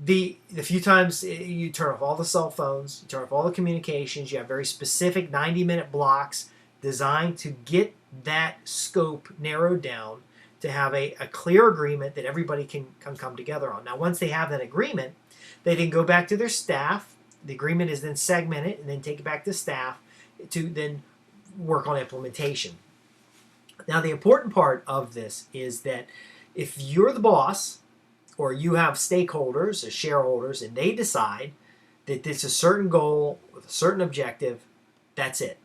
the few times you turn off all the cell phones, you turn off all the communications, you have very specific 90-minute blocks designed to get that scope narrowed down, to have a clear agreement that everybody can come together on. Now, once they have that agreement, they then go back to their staff. The agreement is then segmented and then take it back to staff to then work on implementation. Now, the important part of this is that if you're the boss or you have stakeholders or shareholders and they decide that it's a certain goal with a certain objective, that's it.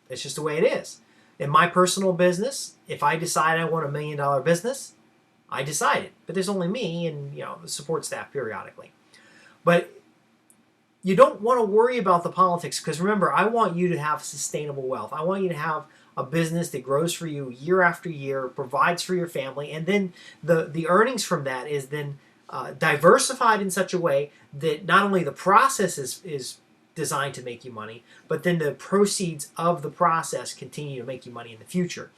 It's just the way it is. In my personal business, if I decide I want $1 million business, I decide it. But there's only me and the support staff periodically. But you don't want to worry about the politics because remember, I want you to have sustainable wealth. I want you to have a business that grows for you year after year, provides for your family, and then the earnings from that is then diversified in such a way that not only the process is designed to make you money, but then the proceeds of the process continue to make you money in the future.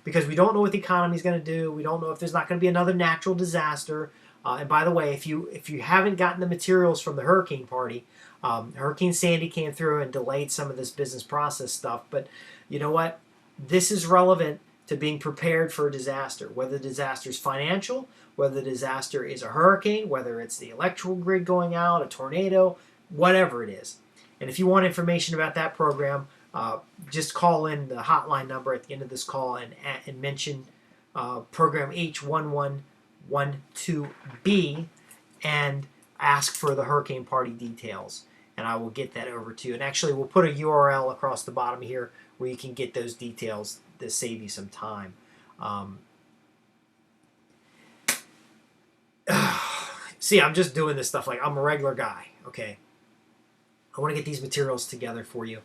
Because we don't know what the economy is going to do. We don't know if there's not going to be another natural disaster. And by the way, if you haven't gotten the materials from the hurricane party, Hurricane Sandy came through and delayed some of this business process stuff. But you know what? This is relevant to being prepared for a disaster. Whether the disaster is financial, whether the disaster is a hurricane, whether it's the electrical grid going out, a tornado, whatever it is. And if you want information about that program, just call in the hotline number at the end of this call and mention program H1112B and ask for the hurricane party details. And I will get that over to you. And actually, we'll put a URL across the bottom here where you can get those details to save you some time. See, I'm just doing this stuff like I'm a regular guy, okay? I want to get these materials together for you.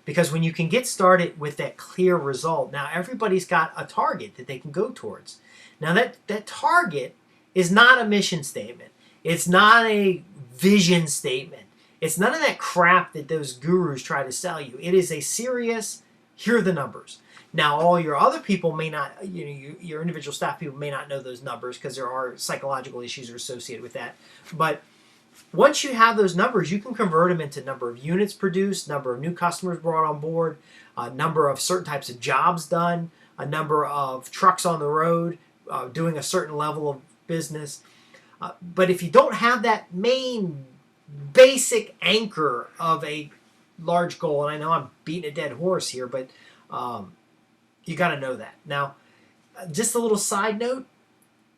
Because when you can get started with that clear result, now everybody's got a target that they can go towards. Now that target is not a mission statement. It's not a vision statement. It's none of that crap that those gurus try to sell you. It is a serious, here are the numbers. Now, all your other people may not, your individual staff people may not know those numbers because there are psychological issues associated with that. But once you have those numbers, you can convert them into number of units produced, number of new customers brought on board, number of certain types of jobs done, a number of trucks on the road, doing a certain level of business. But if you don't have that main basic anchor of a large goal, and I know I'm beating a dead horse here, but you got to know that. Now, just a little side note,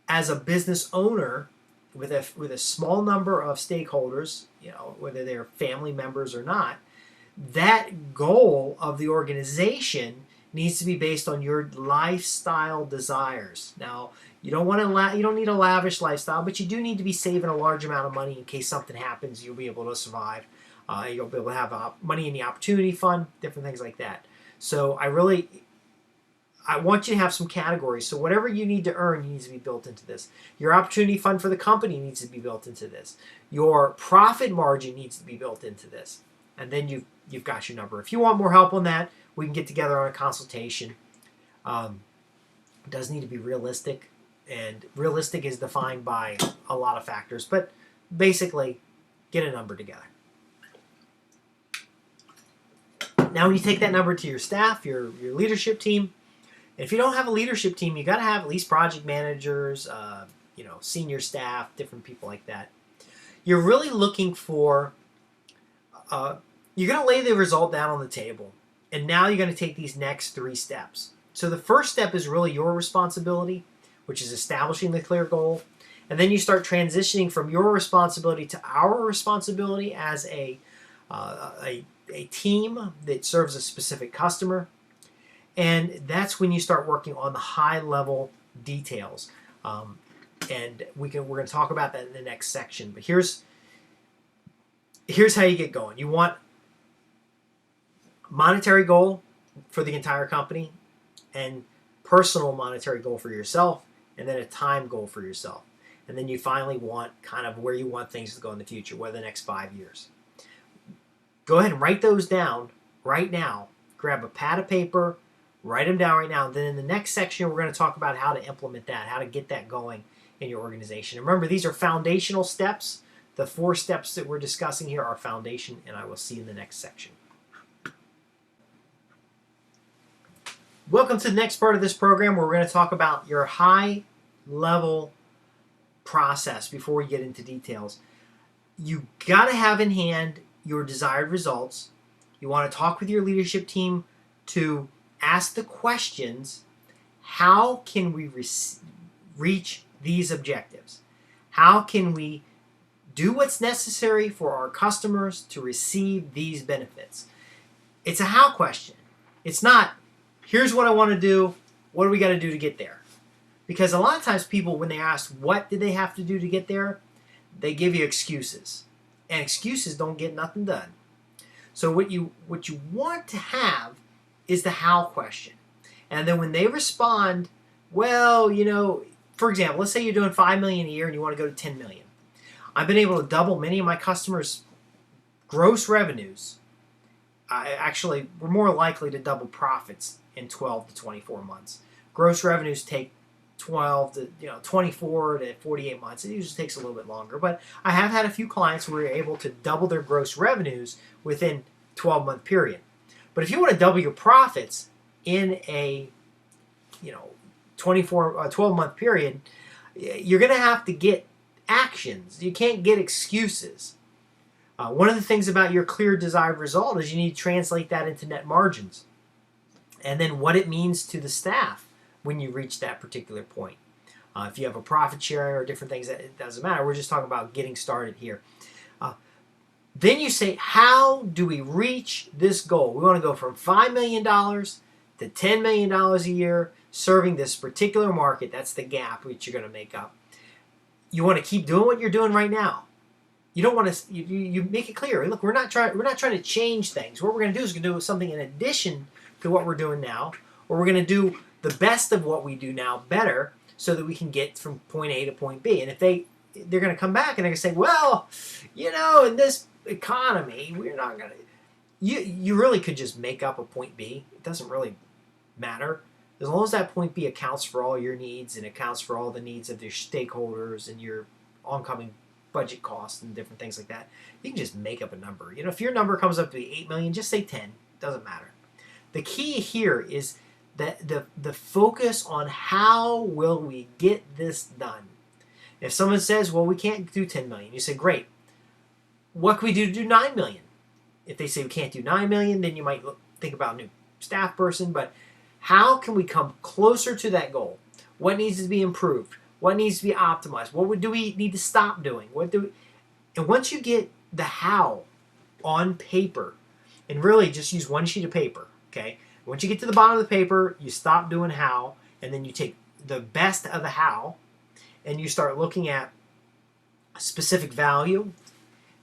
as a business owner, with a small number of stakeholders, whether they're family members or not, that goal of the organization needs to be based on your lifestyle desires. Now, you don't need a lavish lifestyle, but you do need to be saving a large amount of money in case something happens. You'll be able to survive. You'll be able to have money in the opportunity fund, different things like that. So I want you to have some categories. So whatever you need to earn needs to be built into this. Your opportunity fund for the company needs to be built into this. Your profit margin needs to be built into this. And then you've got your number. If you want more help on that, we can get together on a consultation. It does need to be realistic. And realistic is defined by a lot of factors. But basically, get a number together. Now when you take that number to your staff, your leadership team, if you don't have a leadership team, you got to have at least project managers, senior staff, different people like that. You're really looking for, you're going to lay the result down on the table. And now you're going to take these next 3 steps. So the first step is really your responsibility, which is establishing the clear goal. And then you start transitioning from your responsibility to our responsibility as a team that serves a specific customer. And that's when you start working on the high-level details. And we're going to talk about that in the next section. But here's here's how you get going. You want monetary goal for the entire company, and personal monetary goal for yourself, and then a time goal for yourself. And then you finally want kind of where you want things to go in the future, whether the next 5 years. Go ahead and write those down right now. Grab a pad of paper, write them down right now. And then in the next section, we're going to talk about how to implement that, how to get that going in your organization. And remember, these are foundational steps. The 4 steps that we're discussing here are foundation, and I will see you in the next section. Welcome to the next part of this program where we're going to talk about your high-level process before we get into details. You got to have in hand your desired results. You want to talk with your leadership team to ask the questions, how can we reach these objectives? How can we do what's necessary for our customers to receive these benefits? It's a how question. It's not, here's what I want to do, what do we got to do to get there? Because a lot of times people, when they ask what did they have to do to get there, they give you excuses. And excuses don't get nothing done. So what you want to have is the how question. And then when they respond, well, you know, for example, let's say you're doing $5 million a year and you want to go to $10 million. I've been able to double many of my customers' gross revenues. Actually, we're more likely to double profits in 12 to 24 months. Gross revenues take 12 to 24 to 48 months. It usually takes a little bit longer, but I have had a few clients who were able to double their gross revenues within 12-month period. But if you want to double your profits in a 12-month period, you're going to have to get actions. You can't get excuses. One of the things about your clear desired result is you need to translate that into net margins, and then what it means to the staff when you reach that particular point. If you have a profit sharing or different things, it doesn't matter. We're just talking about getting started here. Then you say, how do we reach this goal? We want to go from $5 million to $10 million a year, serving this particular market. That's the gap which you're going to make up. You want to keep doing what you're doing right now. You don't want to. You make it clear. Look, we're not trying to change things. What we're going to do is do something in addition to what we're doing now, or we're going to do the best of what we do now better, so that we can get from point A to point B. And if they're going to come back and they're going to say, well, in this economy, we're not going to. You really could just make up a point B. It doesn't really matter. As long as that point B accounts for all your needs and accounts for all the needs of your stakeholders and your oncoming budget costs and different things like that, you can just make up a number. If your number comes up to be 8 million, just say 10. It doesn't matter. The key here is that the focus on how will we get this done. If someone says, well, we can't do 10 million, you say, great. What can we do to do 9 million? If they say we can't do 9 million, then you might think about a new staff person, but how can we come closer to that goal? What needs to be improved? What needs to be optimized? What do we need to stop doing? And once you get the how on paper, and really just use one sheet of paper, okay? Once you get to the bottom of the paper, you stop doing how, and then you take the best of the how, and you start looking at specific value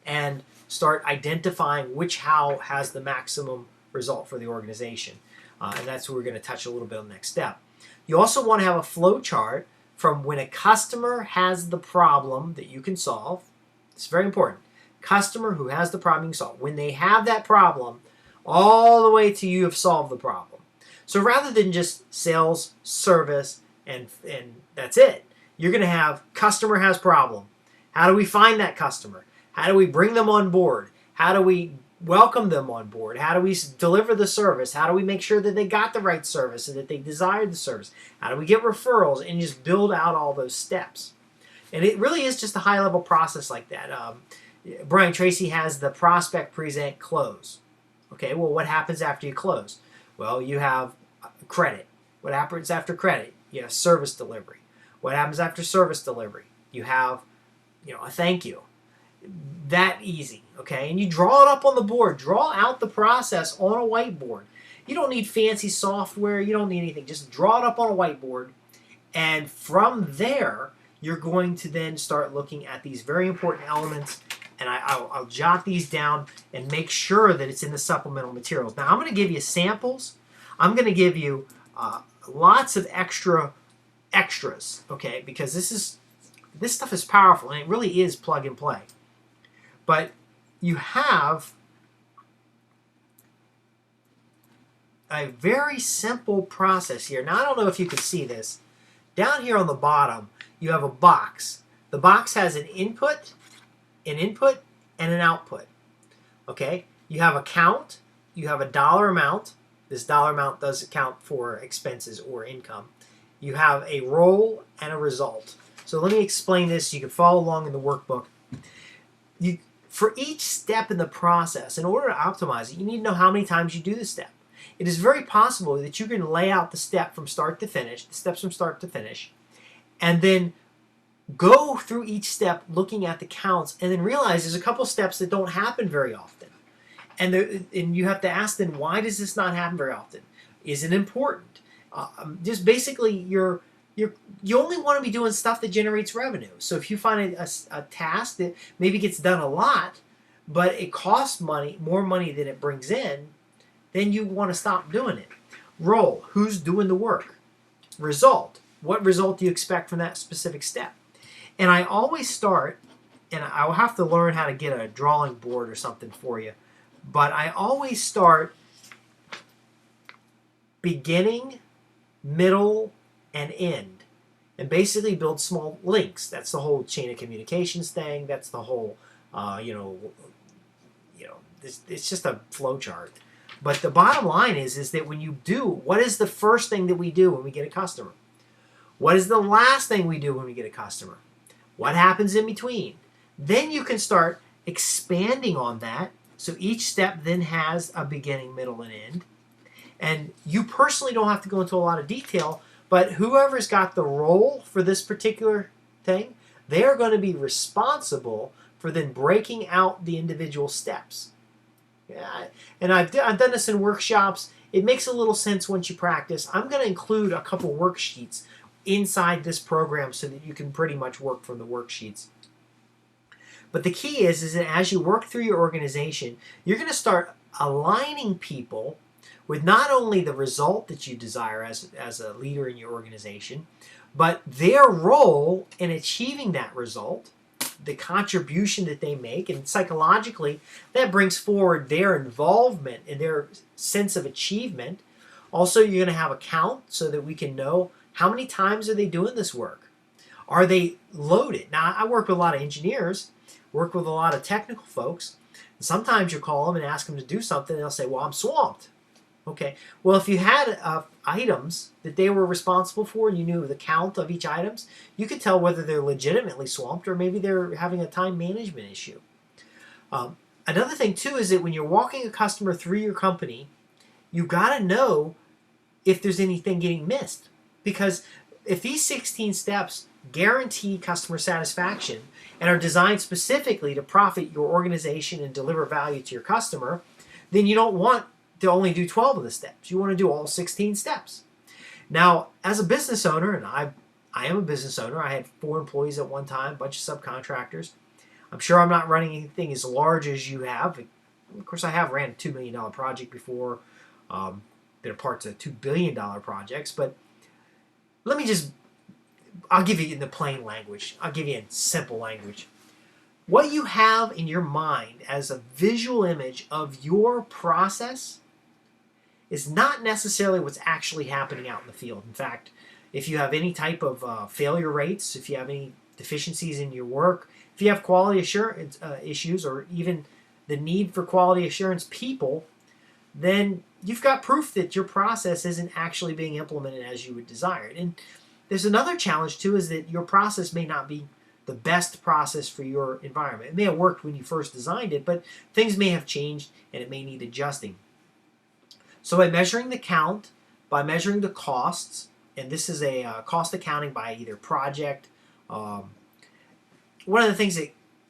and start identifying which how has the maximum result for the organization. And that's what we're going to touch a little bit on the next step. You also want to have a flow chart from when a customer has the problem that you can solve. It's very important. Customer who has the problem you can solve. When they have that problem, all the way to you have solved the problem. So rather than just sales, service, and that's it, you're going to have customer has problem. How do we find that customer? How do we bring them on board? How do we welcome them on board? How do we deliver the service? How do we make sure that they got the right service and that they desired the service? How do we get referrals? And just build out all those steps. And it really is just a high-level process like that. Brian Tracy has the prospect, present, close. Okay, well, what happens after you close? Well, you have credit. What happens after credit? You have service delivery. What happens after service delivery? You have, a thank you. That easy, okay? And you draw it up on the board. Draw out the process on a whiteboard. You don't need fancy software. You don't need anything. Just draw it up on a whiteboard. And from there, you're going to then start looking at these very important elements and I'll jot these down and make sure that it's in the supplemental materials. Now I'm going to give you samples. I'm going to give you lots of extras, okay? Because this stuff is powerful, and it really is plug and play. But you have a very simple process here. Now I don't know if you can see this. Down here on the bottom, you have a box. The box has an input, and an output. Okay? You have a count, you have a dollar amount. This dollar amount does account for expenses or income. You have a role and a result. So let me explain this so you can follow along in the workbook. For each step in the process, in order to optimize it, you need to know how many times you do the step. It is very possible that you can lay out the step from start to finish, the steps from start to finish, and then go through each step looking at the counts and then realize there's a couple steps that don't happen very often. And you have to ask then, why does this not happen very often? Is it important? Just basically, you only want to be doing stuff that generates revenue. So if you find a task that maybe gets done a lot, but it costs more money than it brings in, then you want to stop doing it. Role, who's doing the work? Result, what result do you expect from that specific step? And I always start, and I'll have to learn how to get a drawing board or something for you, but I always start beginning, middle, and end, and basically build small links. That's the whole chain of communications thing. That's the whole, it's just a flow chart. But the bottom line is that when you do, what is the first thing that we do when we get a customer? What is the last thing we do when we get a customer? What happens in between? Then you can start expanding on that. So each step then has a beginning, middle, and end. And you personally don't have to go into a lot of detail, but whoever's got the role for this particular thing, they're going to be responsible for then breaking out the individual steps. Yeah, and I've done this in workshops. It makes a little sense once you practice. I'm going to include a couple worksheets inside this program so that you can pretty much work from the worksheets. But the key is that as you work through your organization, you're going to start aligning people with not only the result that you desire as a leader in your organization, but their role in achieving that result, the contribution that they make, and psychologically that brings forward their involvement and their sense of achievement. Also, you're going to have a count so that we can know how many times are they doing this work. Are they loaded? Now, I work with a lot of engineers, work with a lot of technical folks, and sometimes you call them and ask them to do something and they'll say, well, I'm swamped. Okay, well, if you had items that they were responsible for and you knew the count of each items, you could tell whether they're legitimately swamped or maybe they're having a time management issue. Another thing, too, is that when you're walking a customer through your company, you got to know if there's anything getting missed. Because if these 16 steps guarantee customer satisfaction and are designed specifically to profit your organization and deliver value to your customer, then you don't want to only do 12 of the steps. You want to do all 16 steps. Now, as a business owner, and I am a business owner, I had 4 employees at one time, a bunch of subcontractors. I'm sure I'm not running anything as large as you have. Of course, I have ran a $2 million project before. Been a part of $2 billion projects, but I'll give you in the plain language. I'll give you in simple language. What you have in your mind as a visual image of your process is not necessarily what's actually happening out in the field. In fact, if you have any type of failure rates, if you have any deficiencies in your work, if you have quality assurance issues, or even the need for quality assurance people, then you've got proof that your process isn't actually being implemented as you would desire it. And there's another challenge too, is that your process may not be the best process for your environment. It may have worked when you first designed it, but things may have changed and it may need adjusting. So by measuring the count, by measuring the costs, and this is a cost accounting by either project. One of the things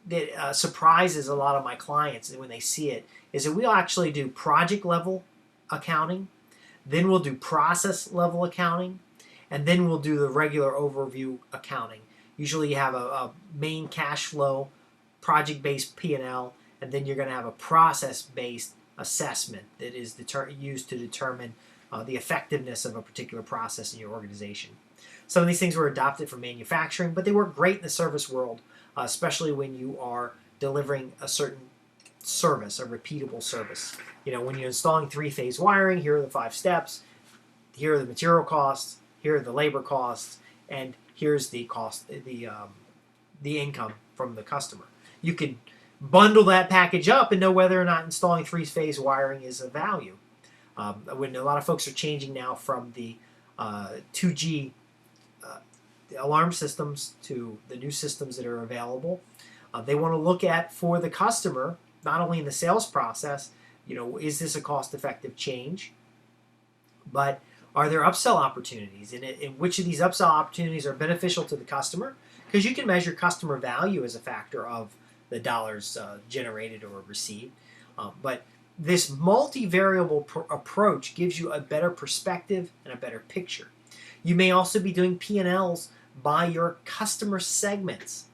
that surprises a lot of my clients when they see it is that we'll actually do project level accounting, then we'll do process level accounting, and then we'll do the regular overview accounting. Usually you have a main cash flow project-based P&L, and then you're going to have a process-based assessment that is used to determine the effectiveness of a particular process in your organization. Some of these things were adopted from manufacturing, but they work great in the service world, especially when you are delivering a certain service, a repeatable service. When you're installing three-phase wiring, here are the 5 steps, here are the material costs, here are the labor costs, and here's the cost, the income from the customer. You can bundle that package up and know whether or not installing three-phase wiring is of value. When a lot of folks are changing now from the 2G alarm systems to the new systems that are available, they want to look at, for the customer, not only in the sales process, is this a cost-effective change, but are there upsell opportunities? And which of these upsell opportunities are beneficial to the customer? Because you can measure customer value as a factor of the dollars generated or received. But this multivariable approach gives you a better perspective and a better picture. You may also be doing P&Ls by your customer segments.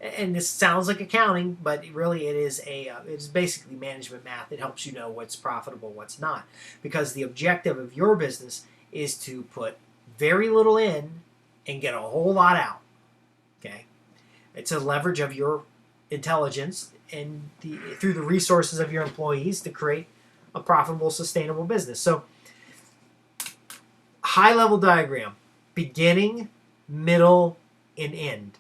And this sounds like accounting, but really it's basically management math. It helps you know what's profitable, what's not. Because the objective of your business is to put very little in and get a whole lot out. Okay? It's a leverage of your intelligence and through the resources of your employees to create a profitable, sustainable business. So, high-level diagram, beginning, middle, and end.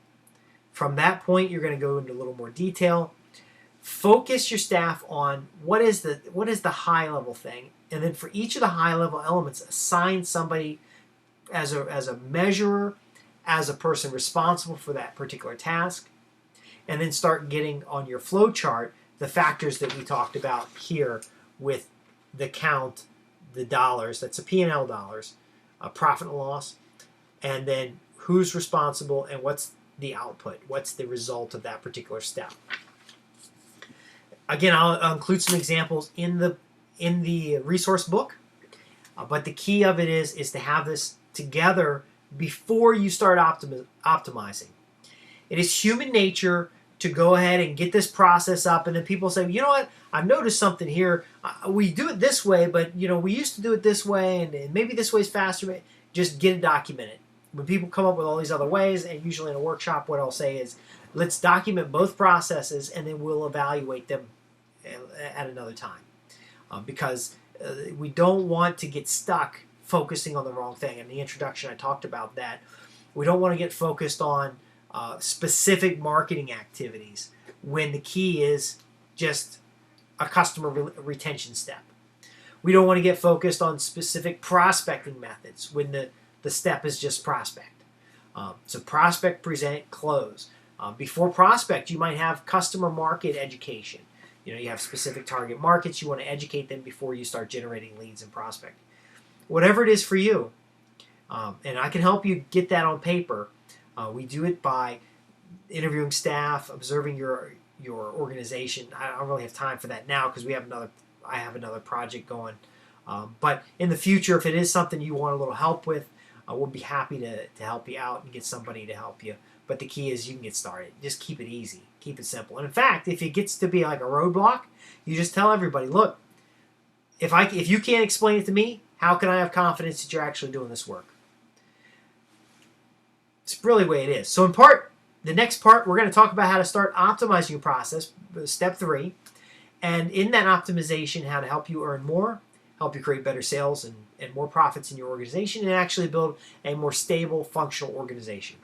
From that point, you're going to go into a little more detail. Focus your staff on what is the high-level thing, and then for each of the high-level elements, assign somebody as a measurer, as a person responsible for that particular task, and then start getting on your flow chart the factors that we talked about here with the count, the dollars, that's a P&L dollars, profit and loss, and then who's responsible and what's the output, what's the result of that particular step. Again, I'll include some examples in the resource book, but the key of it is to have this together before you start optimizing. It is human nature to go ahead and get this process up, and then people say, you know what, I've noticed something here. We do it this way, but we used to do it this way, and maybe this way is faster. But just get it documented. When people come up with all these other ways, and usually in a workshop, what I'll say is, let's document both processes, and then we'll evaluate them at another time. Because we don't want to get stuck focusing on the wrong thing. In the introduction, I talked about that. We don't want to get focused on specific marketing activities when the key is just a customer retention step. We don't want to get focused on specific prospecting methods when the step is just prospect. So prospect, present, close. Before prospect, you might have customer market education. You have specific target markets. You want to educate them before you start generating leads and prospect. Whatever it is for you, and I can help you get that on paper. We do it by interviewing staff, observing your organization. I don't really have time for that now because I have another project going. But in the future, if it is something you want a little help with, we'll be happy to help you out and get somebody to help you. But the key is you can get started. Just keep it easy. Keep it simple. And in fact, if it gets to be like a roadblock, you just tell everybody, look, if you can't explain it to me, how can I have confidence that you're actually doing this work? It's really the way it is. So the next part, we're going to talk about how to start optimizing your process, step 3. And in that optimization, how to help you earn more, help you create better sales and more profits in your organization, and actually build a more stable, functional organization.